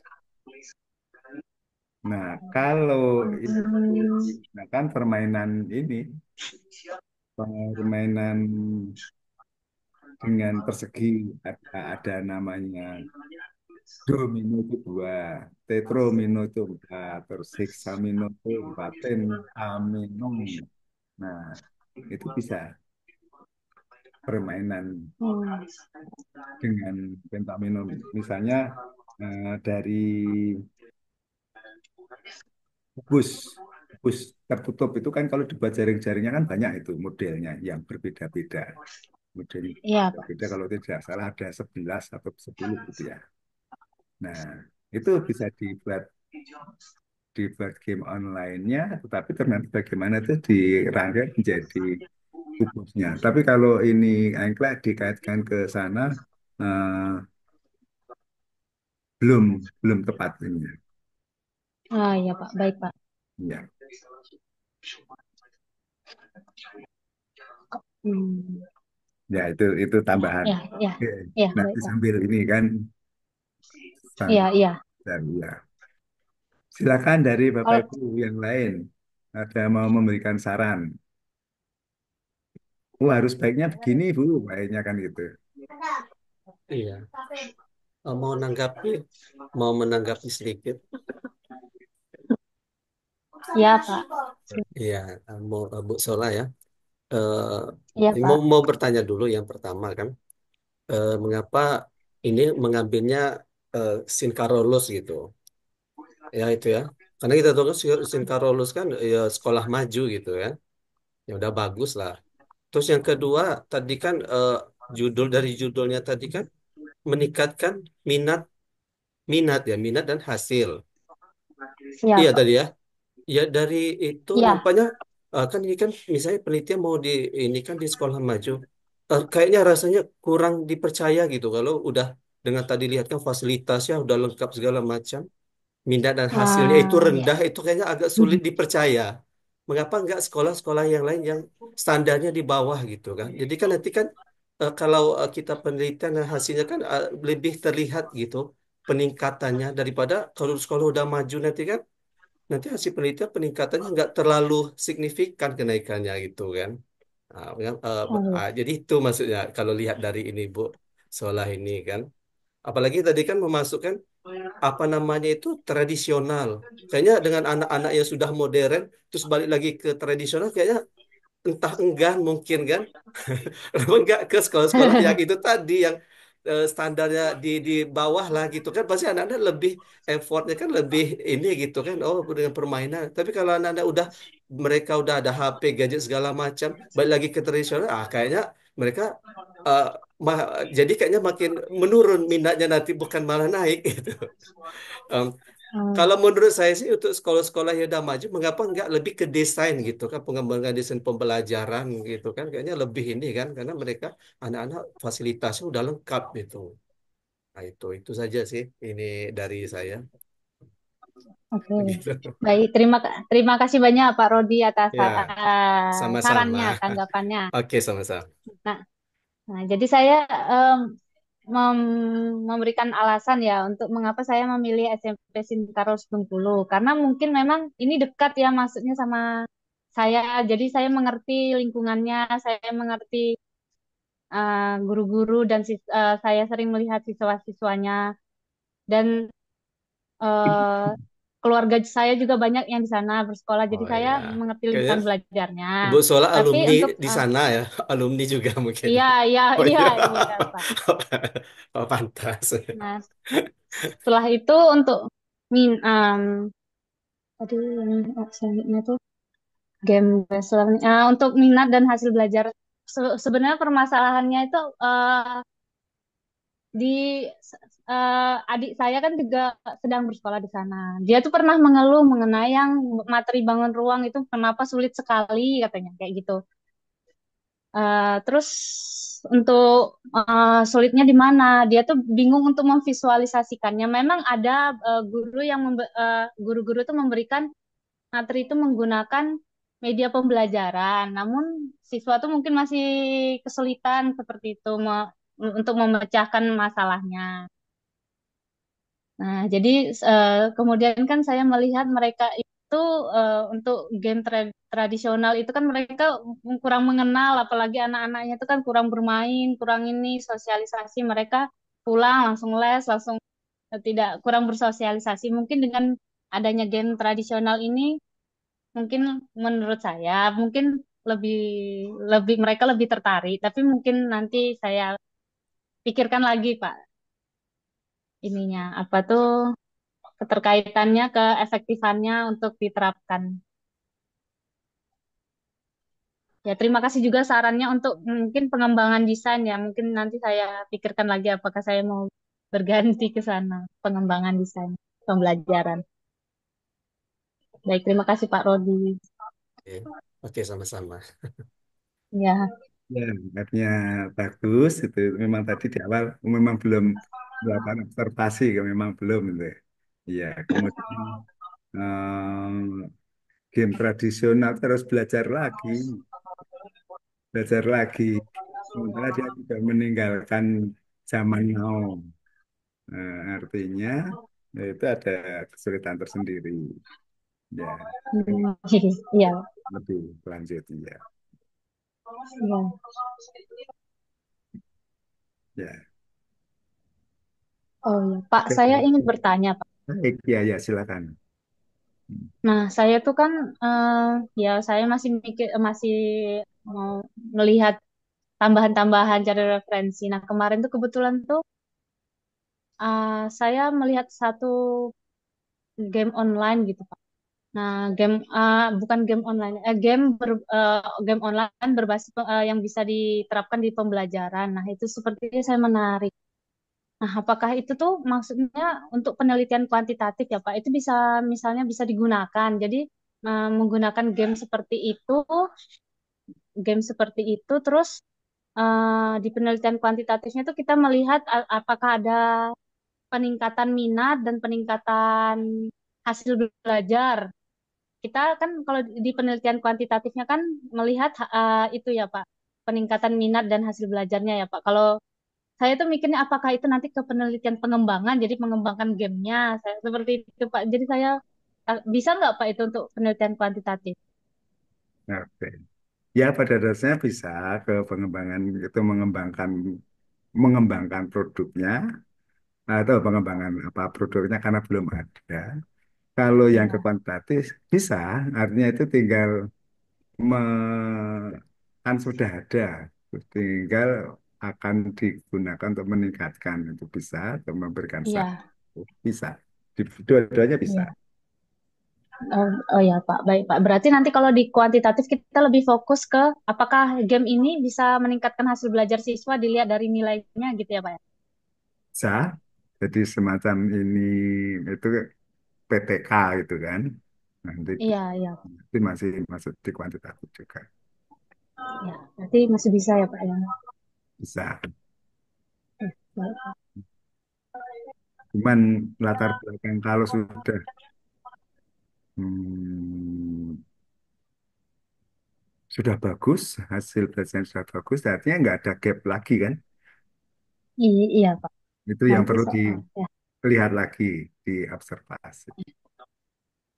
Nah, kalau itu Hmm, digunakan permainan ini, permainan dengan persegi ada namanya domino itu dua, tetromino itu empat, terus hexamino itu empat, pentamino. Nah, itu bisa permainan hmm, dengan pentamino. Misalnya dari bus, bus tertutup itu kan kalau dibuat jaring-jaringnya kan banyak itu modelnya yang berbeda-beda. Modelnya iya Pak. berbeda kalau tidak salah ada 11 atau 10 gitu ya. Nah, Itu bisa dibuat game online-nya, tetapi ternyata bagaimana itu dirangkai menjadi kubusnya. Tapi kalau ini engklek dikaitkan ke sana, eh, belum belum tepat ini. Ah, iya Pak, baik Pak. Ya, Hmm. ya itu tambahan. Ya, ya, Oke. ya, baik Nanti Pak. sambil ini kan Iya, sambil iya. ya. Silakan dari Bapak Kalau Ibu yang lain ada mau memberikan saran. Oh, harus baiknya begini, Bu. Baiknya kan gitu. Iya. Mau nanggapi, mau menanggapi sedikit. ya Pak. Iya, mau Bu Sola ya. Eh, Iya mau Pak. mau bertanya dulu yang pertama kan, mengapa ini mengambilnya Sinkarolus gitu? Ya itu ya. Karena kita tahu kan Sinkarolus kan ya sekolah maju gitu ya. Ya udah bagus lah. Terus yang kedua tadi kan judul dari judulnya tadi kan meningkatkan minat minat ya minat dan hasil. Iya Iya Pak. tadi ya. Ya dari itu Iya. nampaknya kan ini kan misalnya penelitian mau di ini kan di sekolah maju. Kayaknya rasanya kurang dipercaya gitu kalau udah dengan tadi lihat kan fasilitasnya udah lengkap segala macam. Minat dan hasilnya itu Ah, ya. rendah itu kayaknya agak sulit dipercaya. Mengapa nggak sekolah-sekolah yang lain yang standarnya di bawah gitu kan? Jadi kan nanti kan kalau kita penelitian dan hasilnya kan lebih terlihat gitu peningkatannya daripada kalau sekolah udah maju nanti hasil penelitian peningkatannya nggak terlalu signifikan kenaikannya gitu kan. Oh, iya. Jadi itu maksudnya kalau lihat dari ini Bu Solah ini kan. Apalagi tadi kan memasukkan apa namanya itu tradisional. Kayaknya dengan anak-anak yang sudah modern terus balik lagi ke tradisional kayaknya entah enggan mungkin kan. Kenapa enggak ke sekolah-sekolah yang itu tadi yang standarnya di bawah lah gitu kan pasti anak-anak lebih effortnya kan lebih ini gitu kan oh dengan permainan tapi kalau anak-anak mereka udah ada HP gadget segala macam balik lagi ke tradisional kayaknya mereka eh, jadi kayaknya makin menurun minatnya nanti bukan malah naik gitu. Em, Hmm, Kalau menurut saya sih untuk sekolah-sekolah yang udah maju, mengapa nggak lebih ke desain gitu kan, pengembangan desain pembelajaran gitu kan, kayaknya lebih ini kan, karena mereka anak-anak fasilitasnya udah lengkap gitu. Nah itu saja sih ini dari saya oke. gitu. Baik, terima kasih banyak Pak Rodi atas Ya, sama-sama. sarannya, tanggapannya. Oke, sama-sama. Nah, jadi saya memberikan alasan ya untuk mengapa saya memilih SMP Sintarus Bengkulu. Karena mungkin memang ini dekat ya maksudnya sama saya. Jadi saya mengerti lingkungannya, saya mengerti guru-guru dan saya sering melihat siswa-siswanya dan eh, keluarga saya juga banyak yang di sana bersekolah. Jadi Oh saya ya, mengerti kayaknya lingkungan belajarnya. Bu Sola Tapi alumni untuk di sana ya, alumni juga mungkin. iya, iya, Oh iya, iya, iya, Pak. oh, pantas. Nah, setelah itu untuk min tadi selanjutnya tuh game based learning. Untuk minat dan hasil belajar sebenarnya permasalahannya itu di adik saya kan juga sedang bersekolah di sana. Dia tuh pernah mengeluh mengenai yang materi bangun ruang itu kenapa sulit sekali katanya kayak gitu. Terus untuk sulitnya di mana? Dia tuh bingung untuk memvisualisasikannya. Memang ada guru-guru tuh memberikan materi itu menggunakan media pembelajaran. Namun siswa tuh mungkin masih kesulitan seperti itu untuk memecahkan masalahnya. Nah, jadi kemudian kan saya melihat mereka itu untuk game tradisional itu kan mereka kurang mengenal, apalagi anak-anaknya itu kan kurang bermain, kurang ini sosialisasi. Mereka pulang langsung les, langsung tidak kurang bersosialisasi. Mungkin dengan adanya game tradisional ini, mungkin menurut saya mungkin lebih lebih mereka lebih tertarik. Tapi mungkin nanti saya pikirkan lagi, Pak, ininya apa tuh keterkaitannya, keefektifannya untuk diterapkan. Ya, terima kasih juga sarannya untuk mungkin pengembangan desain ya. Mungkin nanti saya pikirkan lagi apakah saya mau berganti ke sana, pengembangan desain pembelajaran. Baik, terima kasih Pak Rodi. Oke, oke, sama-sama. Ya, Ya, mapnya bagus itu. Memang tadi di awal memang belum melakukan observasi, memang belum itu. Iya, kemudian game tradisional terus belajar lagi. Sementara dia tidak meninggalkan zaman now. Artinya itu ada kesulitan tersendiri. Ya, iya, lebih lanjut ya. iya. Ya, Oh ya, Pak, saya oke. ingin bertanya, Pak. Baik, ya, ya, silakan. Nah, saya tuh kan, ya saya masih mikir, masih mau melihat tambahan-tambahan cari referensi. Nah, kemarin tuh kebetulan tuh saya melihat satu game online gitu, Pak. Nah, bukan game online, game online berbasis yang bisa diterapkan di pembelajaran. Nah, itu sepertinya saya menarik. Nah, apakah itu tuh maksudnya untuk penelitian kuantitatif ya, Pak? Itu bisa misalnya bisa digunakan. Jadi menggunakan game seperti itu, terus di penelitian kuantitatifnya itu kita melihat apakah ada peningkatan minat dan peningkatan hasil belajar. Kita kan kalau di penelitian kuantitatifnya kan melihat itu ya Pak, peningkatan minat dan hasil belajarnya ya Pak. Kalau saya tuh mikirnya apakah itu nanti ke penelitian pengembangan, jadi mengembangkan gamenya, seperti itu Pak. Jadi saya bisa nggak Pak itu untuk penelitian kuantitatif? Oke. Ya, pada dasarnya bisa ke pengembangan itu mengembangkan produknya atau pengembangan apa produknya karena belum ada. Kalau yang ke Iya, kuantitatif bisa, artinya itu tinggal me, kan sudah ada, tinggal akan digunakan untuk meningkatkan itu bisa, untuk memberikan iya, satu bisa, dua-duanya bisa. iya. Oh, oh ya Pak, baik Pak. Berarti nanti kalau di kuantitatif kita lebih fokus ke apakah game ini bisa meningkatkan hasil belajar siswa dilihat dari nilainya gitu ya Pak ya? Bisa, jadi semacam ini itu PTK gitu kan, nanti Iya, iya, itu masih masuk di kuantitatif juga ya. Berarti masih bisa ya Pak ya. bisa. Baik, Pak. Cuman latar belakang kalau sudah bagus, hasil belajar sudah bagus, artinya nggak ada gap lagi kan? Iya Pak. Itu yang Nanti perlu soal ya, dilihat lagi, diobservasi.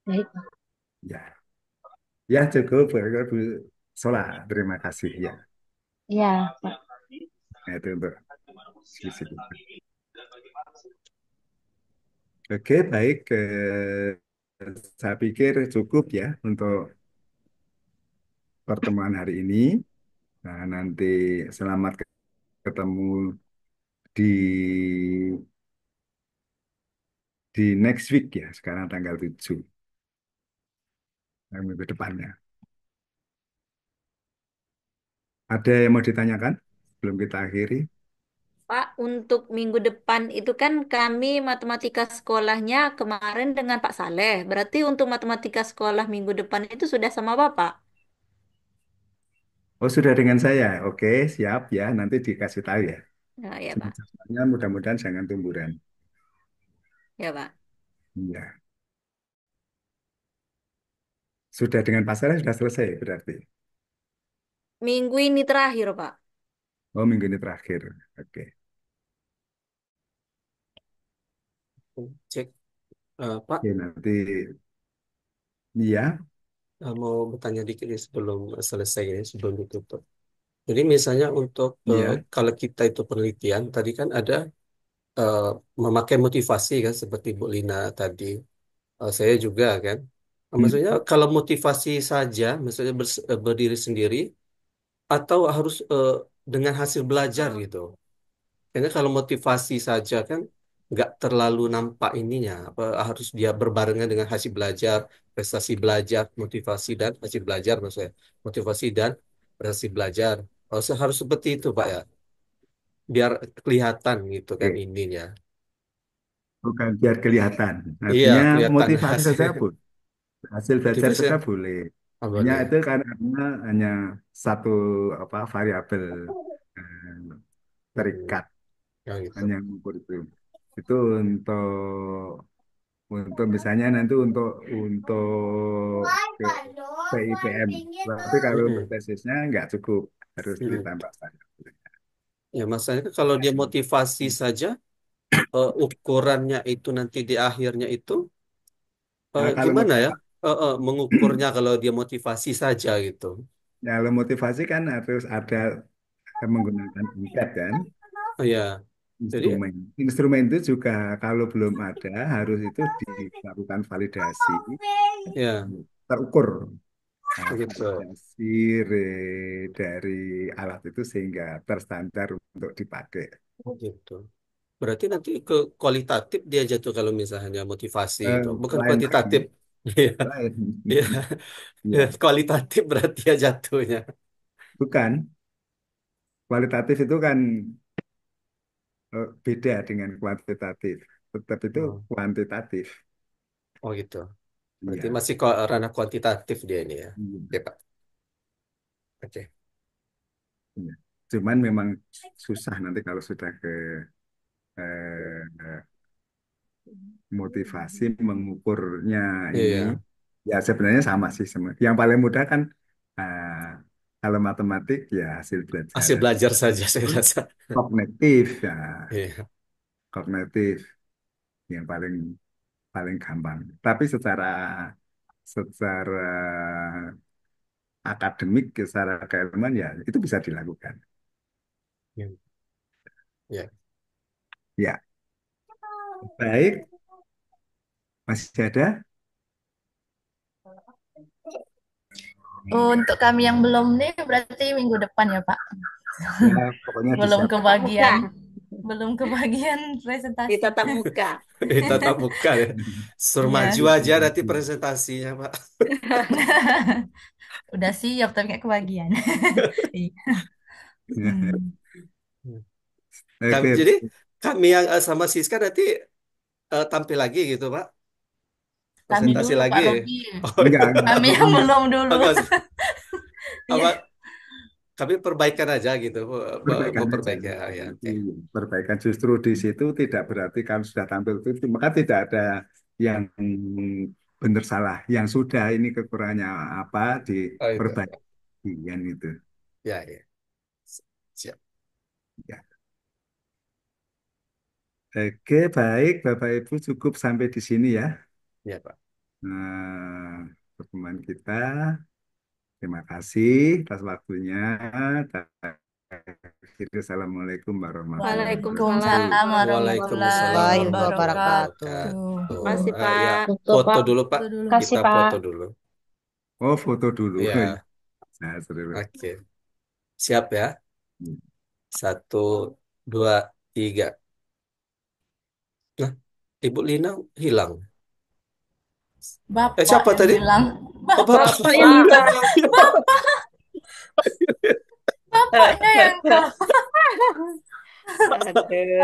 baik Pak. Ya, ya cukup, Bu Sola. Terima kasih ya. Iya Pak. Nah, itu untuk diskusi kita. Oke, baik. Saya pikir cukup ya untuk pertemuan hari ini. Nah, nanti selamat ketemu di next week ya. Sekarang tanggal 7, minggu depannya. Ada yang mau ditanyakan sebelum kita akhiri? Pak, untuk minggu depan itu kan kami matematika sekolahnya kemarin dengan Pak Saleh. Berarti untuk matematika sekolah minggu depan itu sudah sama Bapak? Oh, sudah dengan saya. Oke, siap ya. Nanti dikasih tahu ya. Nah, ya Pak. Sebenarnya mudah-mudahan jangan tumburan. Ya Pak. Iya. Sudah dengan pasarnya sudah selesai berarti. Minggu ini terakhir, Pak. Oh, minggu ini terakhir. Oke. Cek, Pak, Oke, nanti iya, mau bertanya dikit nih sebelum selesai ini, sebelum ditutup. Jadi misalnya untuk iya. kalau kita itu penelitian, tadi kan ada eh, memakai motivasi kan seperti Bu Lina tadi. Saya juga kan. Maksudnya Hmm. kalau motivasi saja, misalnya berdiri sendiri, atau harus dengan hasil belajar gitu. Karena kalau motivasi saja kan nggak terlalu nampak ininya, apa harus dia berbarengan dengan hasil belajar, prestasi belajar, motivasi dan hasil belajar maksudnya, motivasi dan prestasi belajar. Harus seperti itu Pak ya, biar kelihatan gitu kan Oke. ininya. bukan biar kelihatan. Iya, Artinya kelihatan motivasi hasil saja pun, hasil belajar motivasi. saja boleh. Oh, Hanya boleh. itu karena hanya satu apa variabel eh, Mm-mm. terikat, Yang gitu. hanya mengukur itu. Itu untuk misalnya nanti untuk ke PIPM. Tapi kalau untuk Mm-mm. tesisnya nggak cukup, harus Mm-mm. ditambah saya. Ya, masalahnya kan kalau dia motivasi saja, ukurannya itu nanti di akhirnya itu Nah, kalau gimana ya? motivasi, Mengukurnya kalau dia motivasi saja gitu. kalau motivasi kan harus ada menggunakan ikat kan, Oh ya, jadi instrumen. Instrumen itu juga kalau belum ada harus itu dilakukan validasi, ya terukur. Nah, begitu. validasi dari alat itu sehingga terstandar untuk dipakai. Gitu. Berarti nanti ke kualitatif dia jatuh kalau misalnya motivasi itu, bukan Lain lagi, kuantitatif. Iya, lain. iya, iya, Ya, kualitatif berarti ya jatuhnya. bukan. Kualitatif itu kan beda dengan kuantitatif. Tetap itu Oh, kuantitatif. oh gitu. Berarti Iya. masih kok ranah kuantitatif dia ini ya. Oke, Iya. Pak. Oke. Iya. Cuman memang susah nanti kalau sudah ke eh, motivasi mengukurnya ini. Iya, Ya sebenarnya sama sih. Yang paling mudah kan eh, kalau matematik ya hasil hasil belajar. belajar saja saya rasa. Kognitif ya, Iya, kognitif yang paling paling gampang. Tapi secara secara akademik, secara keilmuan ya itu bisa dilakukan. iya, iya. Ya, baik. Masih ada? Untuk kami yang belum nih berarti minggu depan ya Pak. Ya, pokoknya Belum disiapkan. Tatap muka. kebagian, belum kebagian Di presentasi. tatap muka. Tatap muka ya. Suruh Iya, maju aja nanti presentasinya, Pak. udah siap tapi nggak kebagian. Iya. Hmm. Oke, Jadi kami yang sama Siska nanti tampil lagi gitu, Pak. Kami Presentasi dulu lagi. Pak Robi. Oh, enggak, iya. Kami ini yang belum dulu. Enggak, Iya. apa kami perbaikan aja gitu, perbaikan mau aja. perbaiki. Ah, ya, Nanti oke. perbaikan justru di situ tidak berarti kalau sudah tampil itu maka tidak ada yang benar salah. Yang sudah ini kekurangannya apa Oh, itu. diperbaiki yang itu. Ya, ya. Siap. Ya. Oke, baik Bapak Ibu cukup sampai di sini ya. Ya, Pak. Pertemuan kita. Terima kasih atas waktunya. Assalamualaikum warahmatullahi wabarakatuh. Waalaikumsalam Waalaikumsalam warahmatullahi Waalaikumsalam warahmatullahi warahmatullahi wabarakatuh. wabarakatuh. wabarakatuh. Makasih, Ya, Pak. Foto, foto Pak. dulu, Pak. Itu dulu. Kasih, Kita Pak. foto dulu. Oh, foto dulu. Ya, Nah, seru. oke. Siap ya. Satu, dua, tiga. Nah, Ibu Lina hilang. Bapak Siapa yang tadi? hilang. Oh, Bapak, Bapak. Bapak yang hilang. bapaknya yang hilang.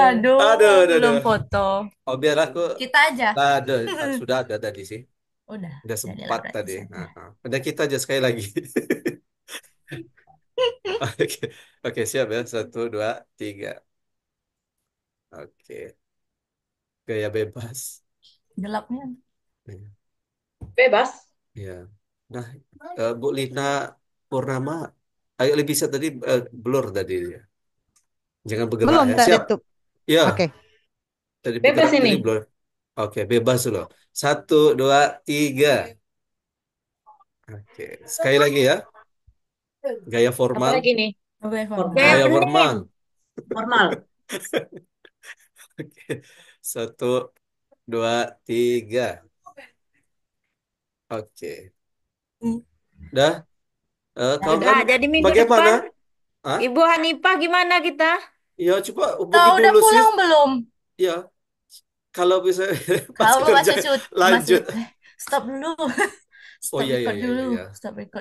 Aduh. Aduh, Aduh, aduh, belum aduh. foto. Oh, biar aku. Kita aja. Aduh, sudah ada tadi sih. Udah, Udah jadilah sempat berarti tadi. saja. Nah, nah. Udah kita aja sekali lagi. Oke, oke siap ya. Satu, dua, tiga. Oke, gaya bebas. Gelapnya. Iya. Bebas. Iya. Nah, Bu Lina Purnama, agak lebih bisa tadi blur tadi ya. Jangan bergerak Belum ya. tadi Siap. tuh. Ya, Oke. tadi Bebas bergerak ini. tadi blur. Oke, bebas dulu. Satu, dua, tiga. Oke, sekali lagi ya. Gaya Apa formal. lagi nih? Oke, Gaya Gaya formal. feminim. formal. Formal. Oke, satu, dua, tiga. Oke, dah. Udah, Kawan-kawan, jadi minggu bagaimana? depan Hah? Ibu Hanifah gimana kita? Ya, coba hubungi Tahu udah dulu sih. pulang belum? Ya, kalau bisa pas Kamu kerja masih lanjut. stop dulu. Oh Stop iya iya record iya iya. dulu. Iya. Stop record.